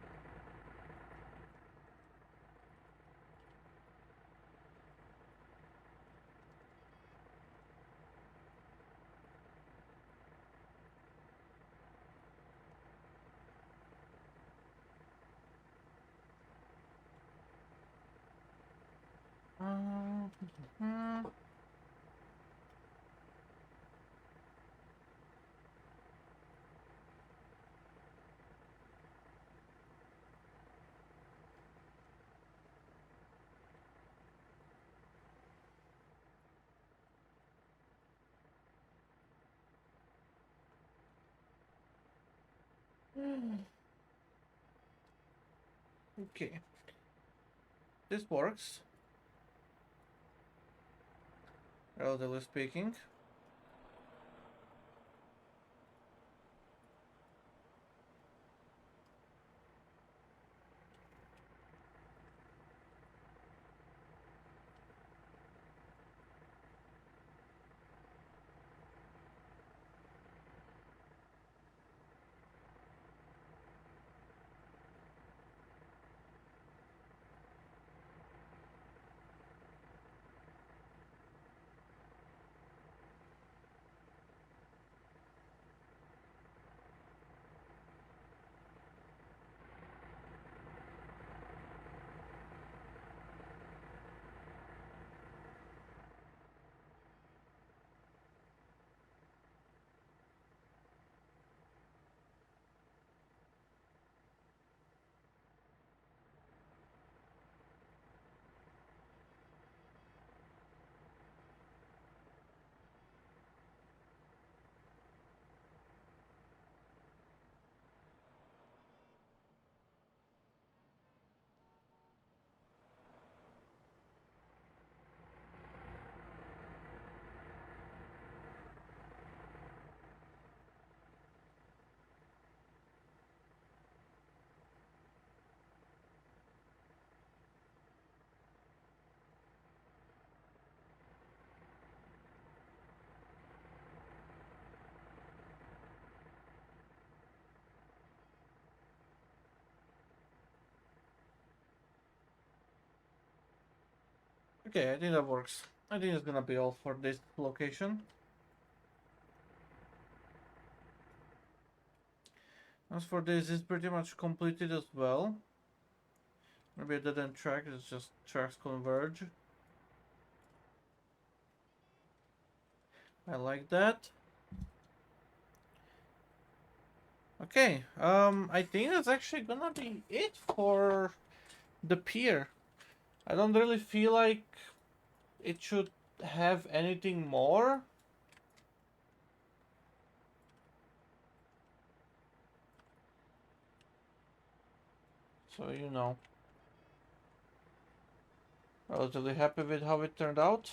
A: Okay. This works. Relatively speaking. Okay, I think that works. I think it's gonna be all for this location. As for this, it's pretty much completed as well. Maybe a dead end track, it's just tracks converge. I like that. Okay, I think that's actually gonna be it for the pier. I don't really feel like it should have anything more. So, you know, relatively happy with how it turned out.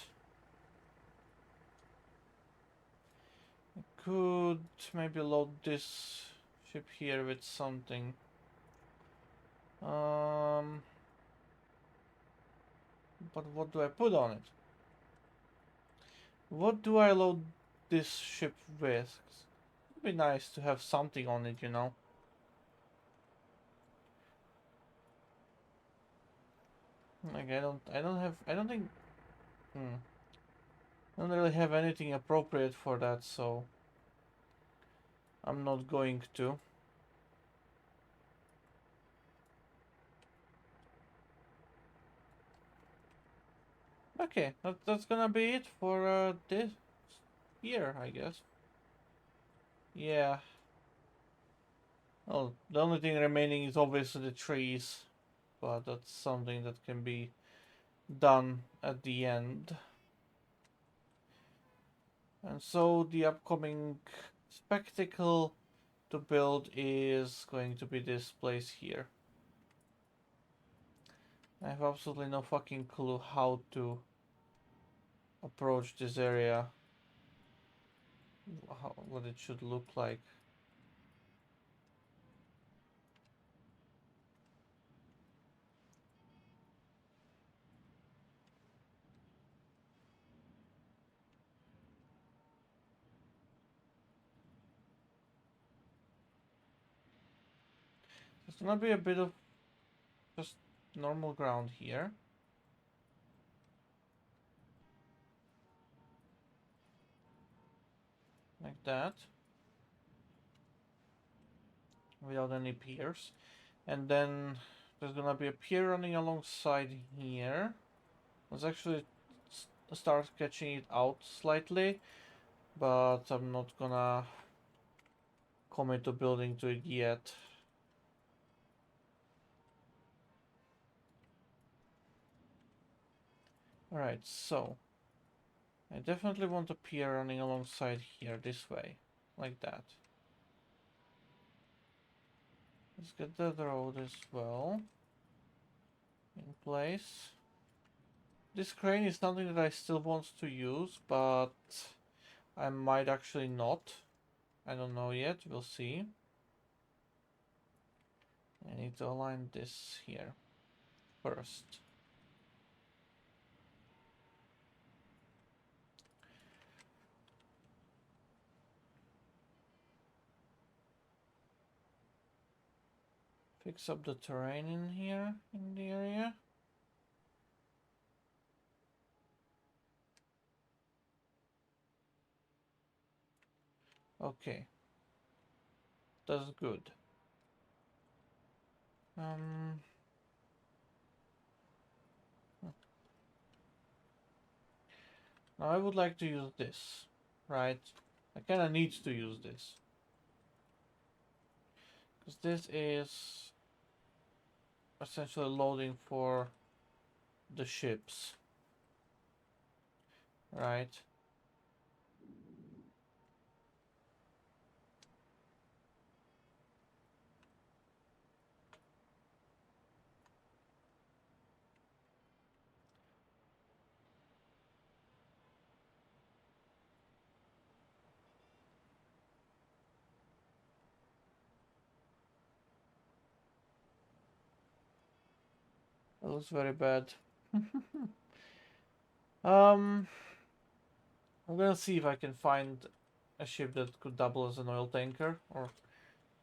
A: I could maybe load this ship here with something. But what do I put on it? What do I load this ship with? It'd be nice to have something on it, you know. Like I don't think, I don't really have anything appropriate for that, so I'm not going to. Okay, that's gonna be it for this year, I guess. Yeah. Well, the only thing remaining is obviously the trees, but that's something that can be done at the end. And so the upcoming spectacle to build is going to be this place here. I have absolutely no fucking clue how to approach this area, what it should look like. There's gonna be a bit of just normal ground here. Like that. Without any piers. And then there's gonna be a pier running alongside here. Let's actually start sketching it out slightly, but I'm not gonna commit to building to it yet. Alright, so I definitely want a pier running alongside here this way, like that. Let's get that road as well in place. This crane is something that I still want to use, but I might actually not. I don't know yet, we'll see. I need to align this here first. Fix up the terrain in here, in the area. Okay. That's good. Now I would like to use this, right? I kinda need to use this. Because this is essentially loading for the ships, right? That looks very bad. I'm gonna see if I can find a ship that could double as an oil tanker or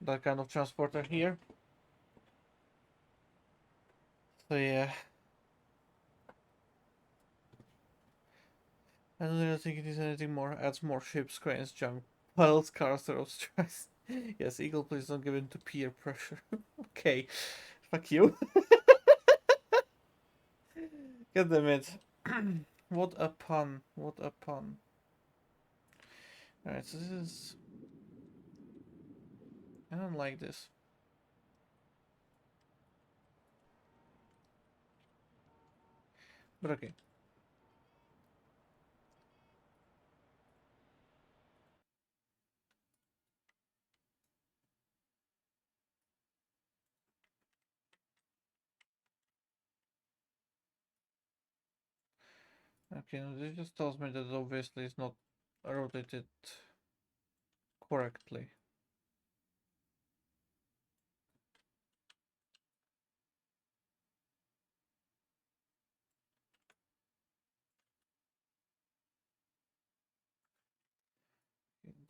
A: that kind of transporter here. So yeah. I don't really think it is anything more. Adds more ships, cranes, junk, piles, cars, roads, stress. Yes, Eagle, please don't give in to peer pressure. Okay, fuck you. God damn it. What a pun. What a pun. Alright, so this is... I don't like this. But okay. Okay, now this just tells me that obviously it's not rotated correctly.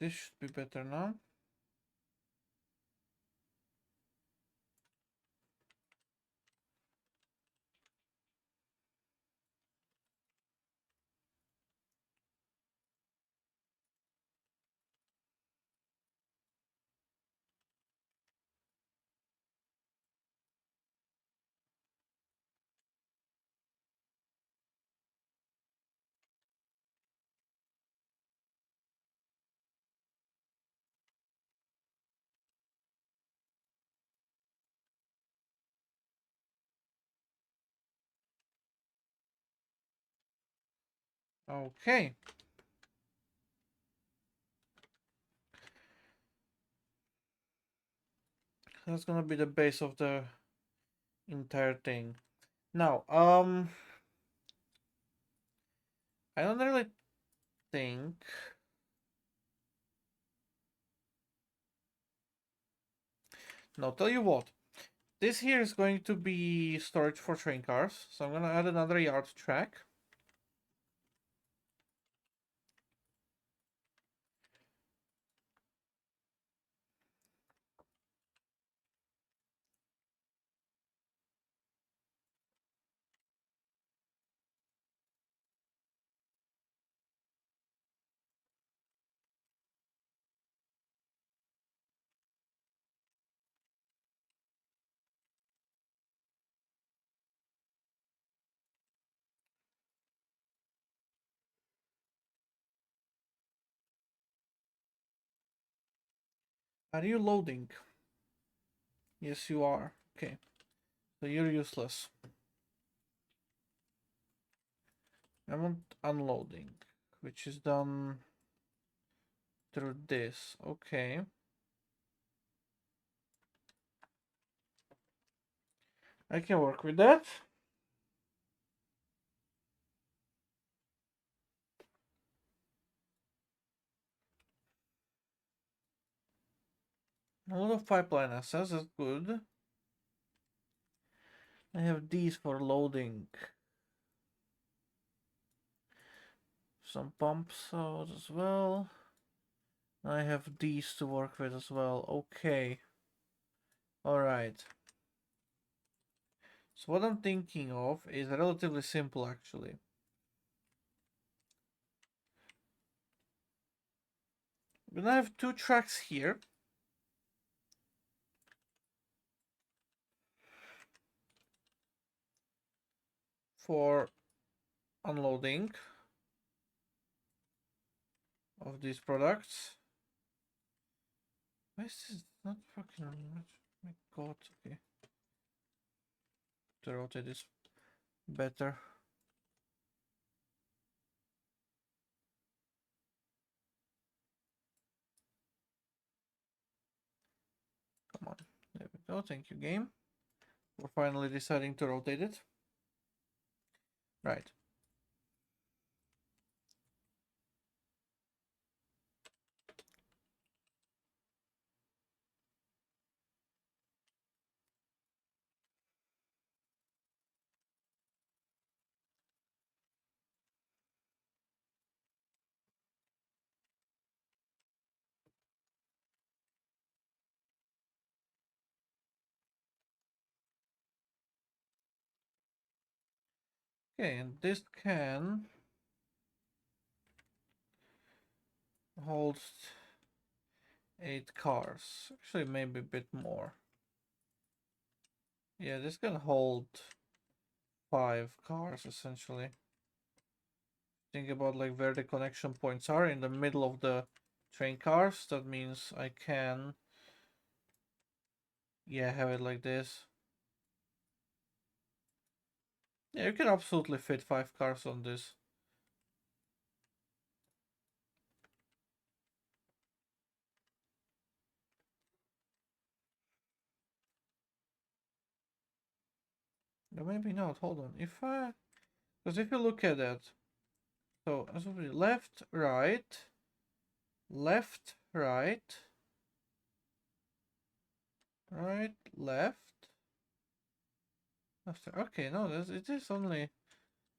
A: This should be better now. Okay. That's gonna be the base of the entire thing. Now, I don't really think... No, tell you what. This here is going to be storage for train cars. So I'm gonna add another yard track. Are you loading? Yes, you are. Okay. So you're useless. I want unloading, which is done through this. Okay. I can work with that. A lot of pipeline access, that's good. I have these for loading. Some pumps out as well. I have these to work with as well. Okay. Alright. So what I'm thinking of is relatively simple actually. I'm gonna have two tracks here. For unloading of these products. Why is this not fucking much? My god, okay. To rotate this better. Come on. There we go. Thank you, game. We're finally deciding to rotate it. Right. Okay, and this can holds 8 cars. Actually, maybe a bit more. Yeah, this can hold 5 cars essentially. Think about like where the connection points are in the middle of the train cars. That means I can, yeah, have it like this. Yeah, you can absolutely fit 5 cars on this. No, maybe not. Hold on. Because if you look at that, so left, right, left, right, right, left, left. Okay, no, it is only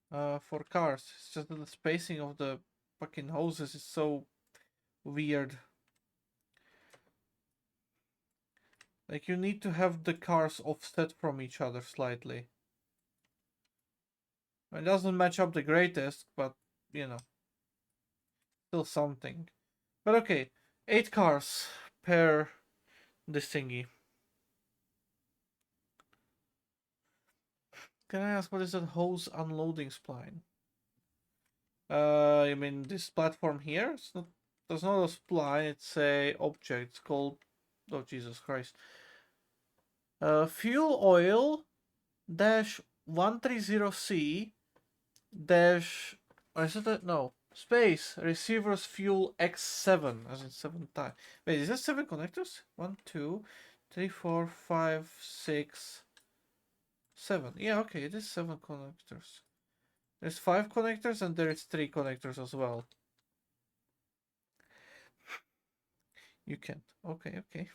A: for cars. It's just that the spacing of the fucking hoses is so weird. Like you need to have the cars offset from each other slightly. It doesn't match up the greatest, but you know, still something. But okay, 8 cars per this thingy. Can I ask what is that hose unloading spline? You mean this platform here? It's not. There's not a spline. It's a object. It's called. Oh Jesus Christ. Fuel oil dash 130C dash. Or is it that? No. Space receivers fuel X7 as in 7 times. Wait, is that 7 connectors? 1, 2, 3, 4, 5, 6, 7. Yeah, okay, it is 7 connectors. There's 5 connectors and there is 3 connectors as well. You can't. Okay, okay.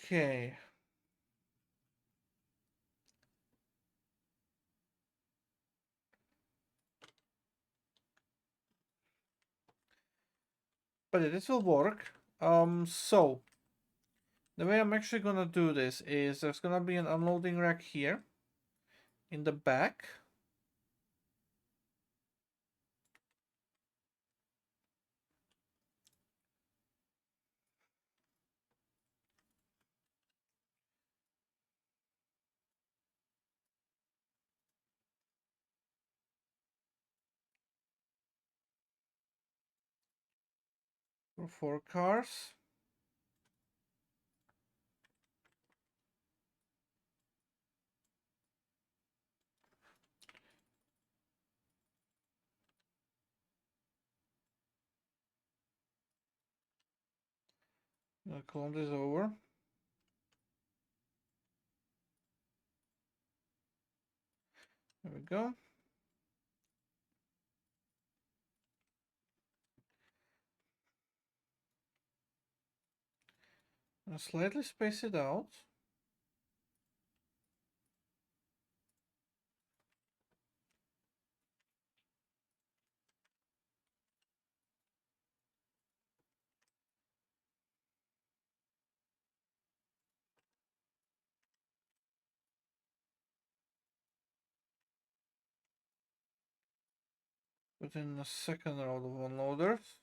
A: Okay. But this will work. So the way I'm actually gonna do this is there's gonna be an unloading rack here in the back. For 4 cars. I'll clone this over. There we go. I'll slightly space it out. Put in a second row of unloaders.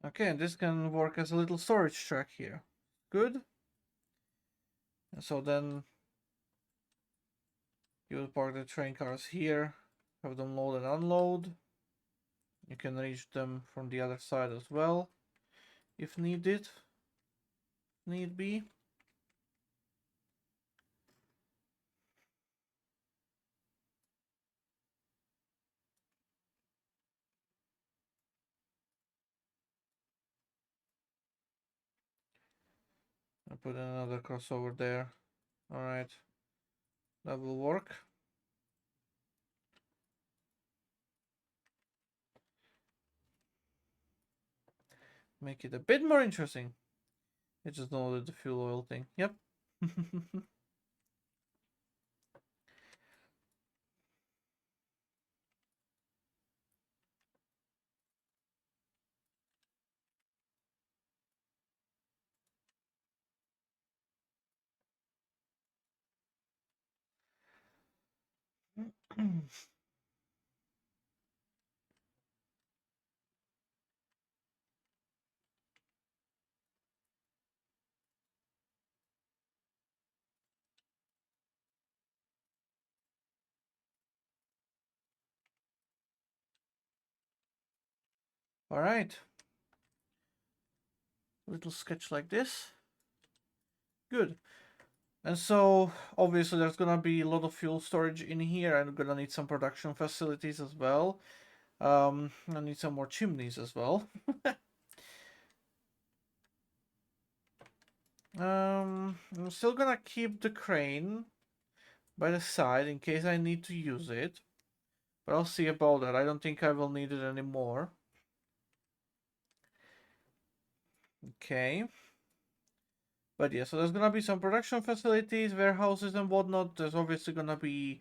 A: Okay, and this can work as a little storage track here. Good. And so then you will park the train cars here, have them load and unload. You can reach them from the other side as well, if needed. Need be. I put another crossover there. All right, that will work. Make it a bit more interesting. I just downloaded the fuel oil thing. Yep. All right. Little sketch like this. Good. And so obviously there's gonna be a lot of fuel storage in here. I'm gonna need some production facilities as well. I need some more chimneys as well. I'm still gonna keep the crane by the side in case I need to use it. But I'll see about that. I don't think I will need it anymore. Okay. But yeah, so there's gonna be some production facilities, warehouses and whatnot. There's obviously gonna be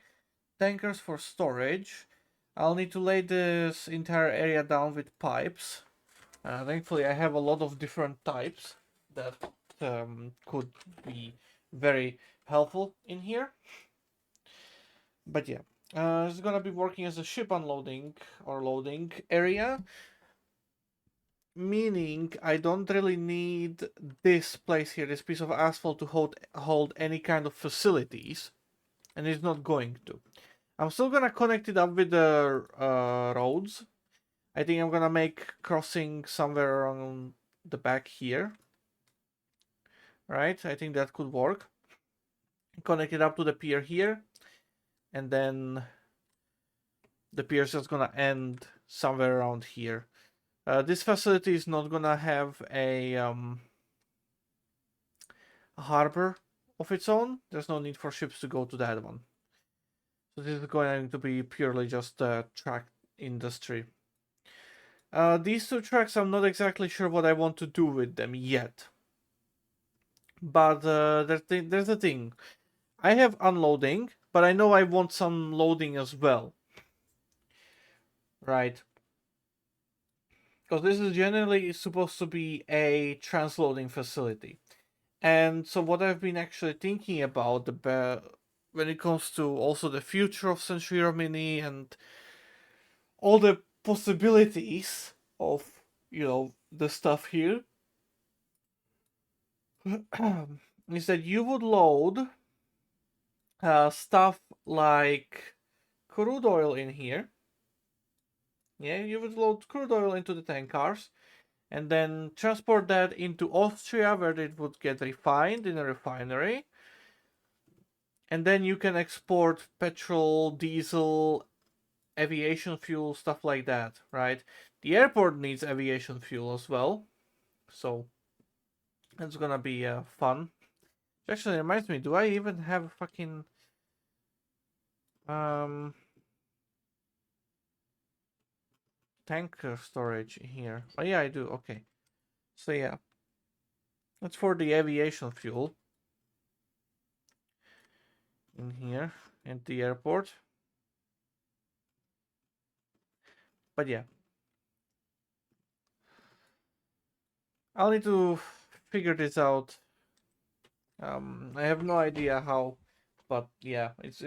A: tankers for storage. I'll need to lay this entire area down with pipes. Thankfully, I have a lot of different types that could be very helpful in here. But yeah, it's gonna be working as a ship unloading or loading area, meaning I don't really need this place here, this piece of asphalt, to hold any kind of facilities, and it's not going to. I'm still gonna connect it up with the roads. I think I'm gonna make crossing somewhere around the back here. Right, I think that could work. Connect it up to the pier here, and then the pier is just gonna end somewhere around here. This facility is not gonna have a harbor of its own. There's no need for ships to go to that one. So this is going to be purely just a track industry. These two tracks, I'm not exactly sure what I want to do with them yet. But there's a thing. I have unloading, but I know I want some loading as well. Right. Because this is generally supposed to be a transloading facility. And so what I've been actually thinking about when it comes to also the future of Century Mini and all the possibilities of, the stuff here, is that you would load stuff like crude oil in here. Yeah, you would load crude oil into the tank cars and then transport that into Austria where it would get refined in a refinery. And then you can export petrol, diesel, aviation fuel, stuff like that, right? The airport needs aviation fuel as well. So it's gonna be fun. Actually, reminds me, do I even have a fucking tanker storage here? Oh yeah, I do. Okay. So yeah, that's for the aviation fuel in here at the airport. But yeah, I'll need to figure this out. I have no idea how, but yeah, it's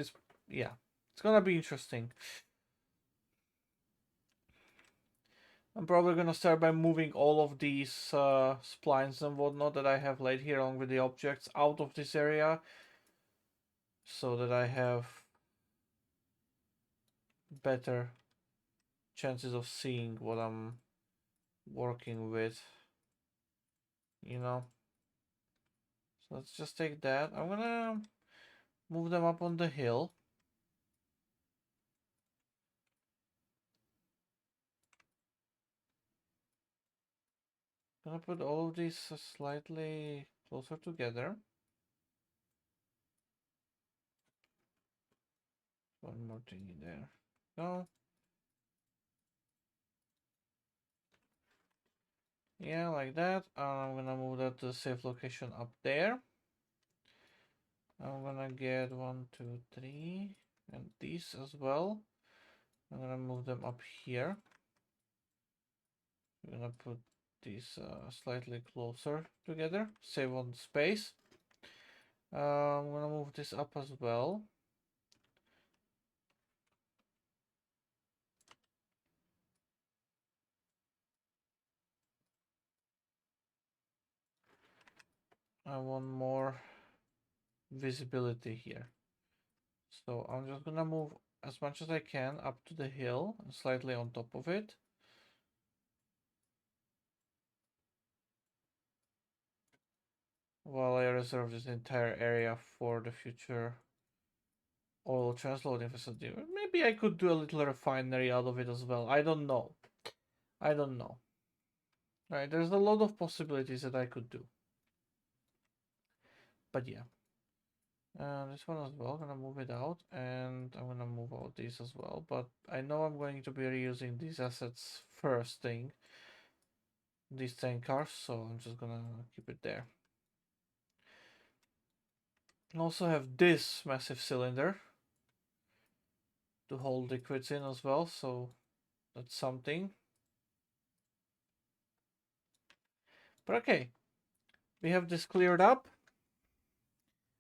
A: yeah, it's gonna be interesting. I'm probably gonna start by moving all of these splines and whatnot that I have laid here along with the objects out of this area, so that I have better chances of seeing what I'm working with, So let's just take that. I'm gonna move them up on the hill. Gonna put all of these slightly closer together. One more thing in there. Go. Yeah, like that. I'm gonna move that to the safe location up there. I'm gonna get 1, 2, 3, and these as well. I'm gonna move them up here. I'm gonna put these slightly closer together. Save on space. I'm gonna move this up as well. I want more visibility here. So I'm just gonna move as much as I can up to the hill and slightly on top of it. While I reserve this entire area for the future oil transloading facility. Maybe I could do a little refinery out of it as well. I don't know. I don't know. Right, there's a lot of possibilities that I could do. But yeah. This one as well, gonna move it out, and I'm gonna move out these as well. But I know I'm going to be reusing these assets first thing, these tank cars, so I'm just gonna keep it there. I also have this massive cylinder to hold liquids in as well, so that's something. But okay, we have this cleared up,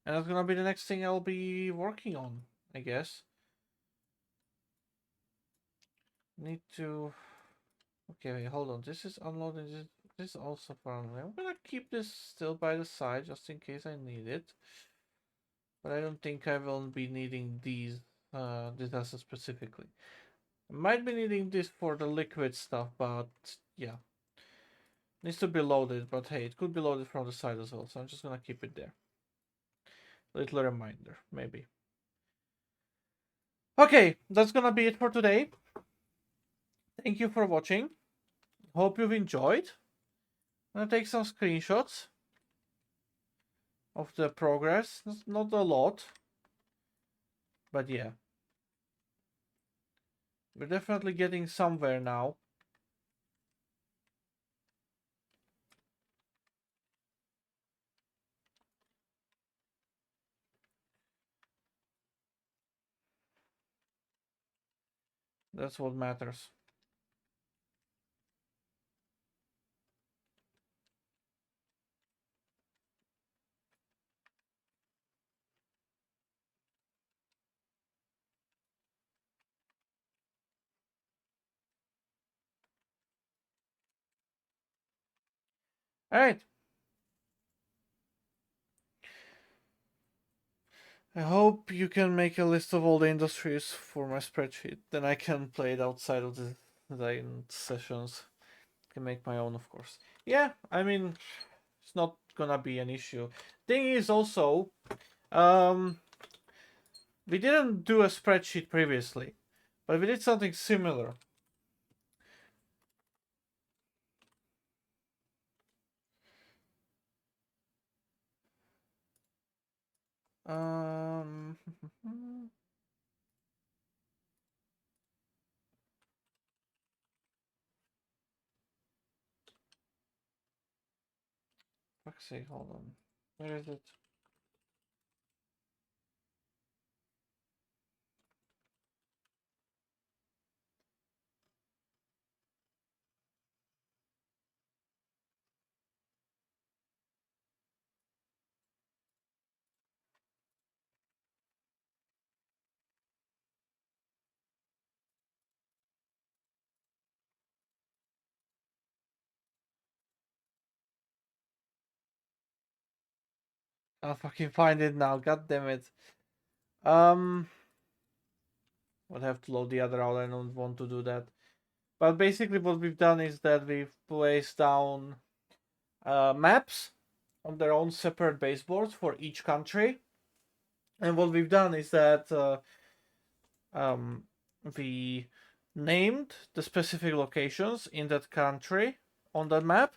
A: and that's gonna be the next thing I'll be working on, I guess. Need to... Okay, wait, hold on. This is unloading. This is also for unloading. I'm gonna keep this still by the side just in case I need it. But I don't think I will be needing these this asset specifically. I might be needing this for the liquid stuff, but yeah. Needs to be loaded, but hey, it could be loaded from the side as well, so I'm just gonna keep it there. Little reminder, maybe. Okay, that's gonna be it for today. Thank you for watching. Hope you've enjoyed. I'm gonna take some screenshots of the progress. Not a lot, but yeah. We're definitely getting somewhere now. That's what matters. All right. I hope you can make a list of all the industries for my spreadsheet. Then I can play it outside of the design sessions. Can make my own, of course. Yeah, I mean, it's not gonna be an issue. Thing is also, we didn't do a spreadsheet previously, but we did something similar. Fuck's sake, hold on. Where is it? I'll fucking find it now. God damn it. I'll have to load the other out. I don't want to do that. But basically, what we've done is that we've placed down maps on their own separate baseboards for each country. And what we've done is that we named the specific locations in that country on that map.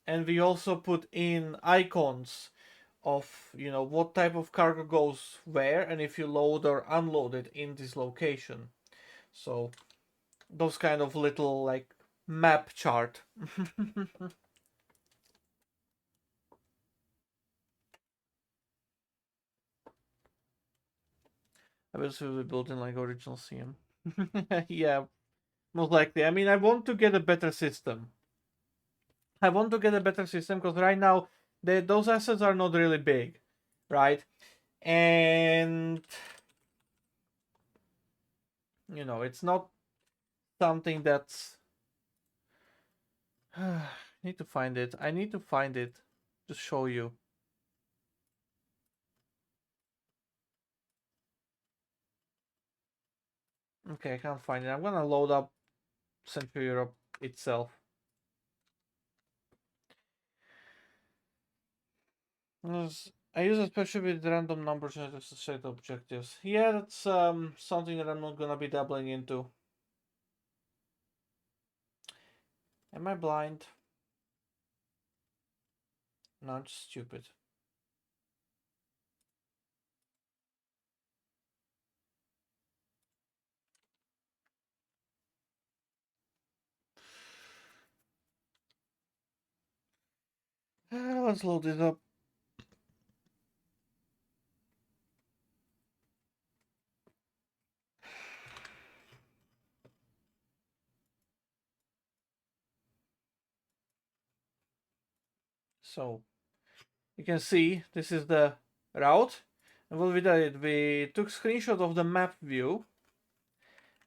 A: and we also put in icons of, you know, what type of cargo goes where, and if you load or unload it in this location. So those kind of little like map chart. I will be building like original CM. Yeah, most likely. I mean, I want to get a better system. I want to get a better system because right now those assets are not really big, right? And you know, it's not something that's. I need to find it. I need to find it to show you. Okay, I can't find it. I'm gonna load up Central Europe itself. I use especially with random numbers to set objectives. Yeah, that's something that I'm not gonna be dabbling into. Am I blind? No, I'm just stupid. Let's load it up. So you can see this is the route, and what we did, we took screenshot of the map view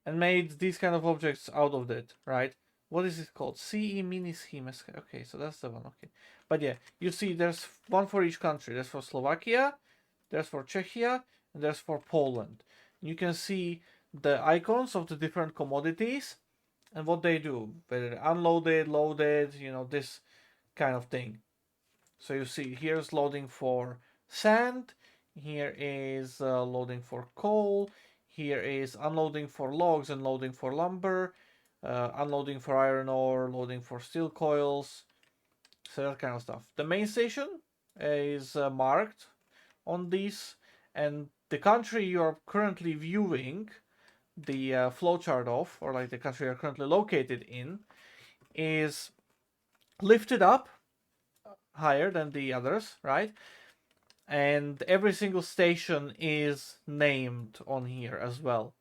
A: and made these kind of objects out of it, right? What is it called? CE mini scheme. Okay, so that's the one. Okay, but yeah, you see, there's one for each country. There's for Slovakia, there's for Czechia, and there's for Poland. You can see the icons of the different commodities and what they do, whether unloaded, loaded, you know, this kind of thing. So you see, here's loading for sand, here is loading for coal, here is unloading for logs and loading for lumber, unloading for iron ore, loading for steel coils, so that kind of stuff. The main station is marked on these, and the country you're currently viewing the flowchart of, or like the country you're currently located in, is lifted up higher than the others, right? And every single station is named on here as well,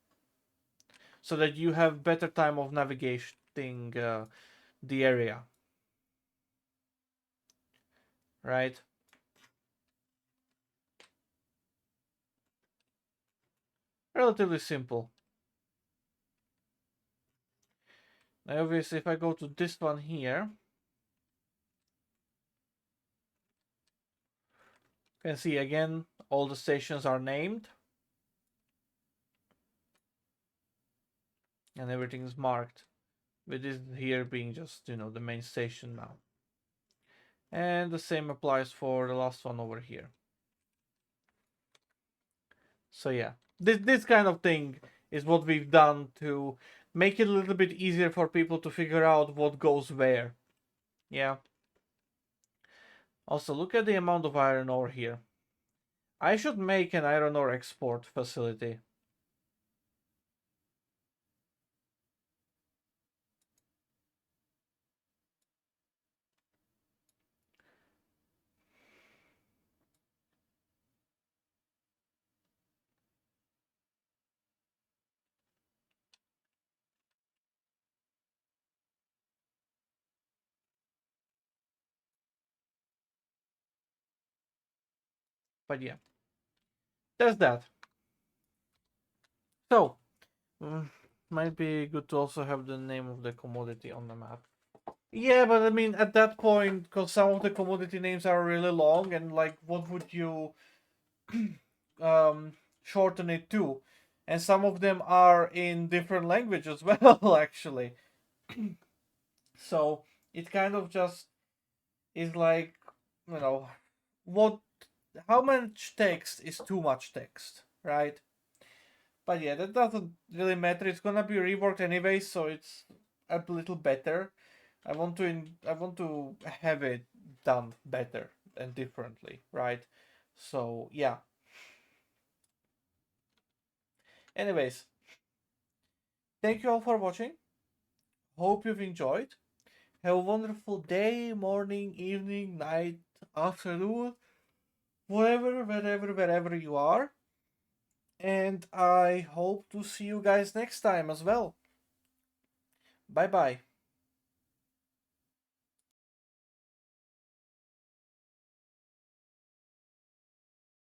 A: so that you have better time of navigating the area, right? Relatively simple. Now obviously if I go to this one here, you can see again all the stations are named and everything is marked, with this here being just, you know, the main station now. And the same applies for the last one over here. So yeah, this kind of thing is what we've done to make it a little bit easier for people to figure out what goes where. Yeah. Also, look at the amount of iron ore here. I should make an iron ore export facility. But yeah, that's that. So, might be good to also have the name of the commodity on the map. Yeah, but I mean, at that point, because some of the commodity names are really long, and like, what would you shorten it to? And some of them are in different languages as well, actually. So it kind of just is like, you know, what, how much text is too much text, right? But yeah, that doesn't really matter. It's gonna be reworked anyway, so it's a little better. I want to have it done better and differently, right? So yeah. Anyways, thank you all for watching. Hope you've enjoyed. Have a wonderful day, morning, evening, night, afternoon, whatever, wherever you are. And I hope to see you guys next time as well. Bye bye.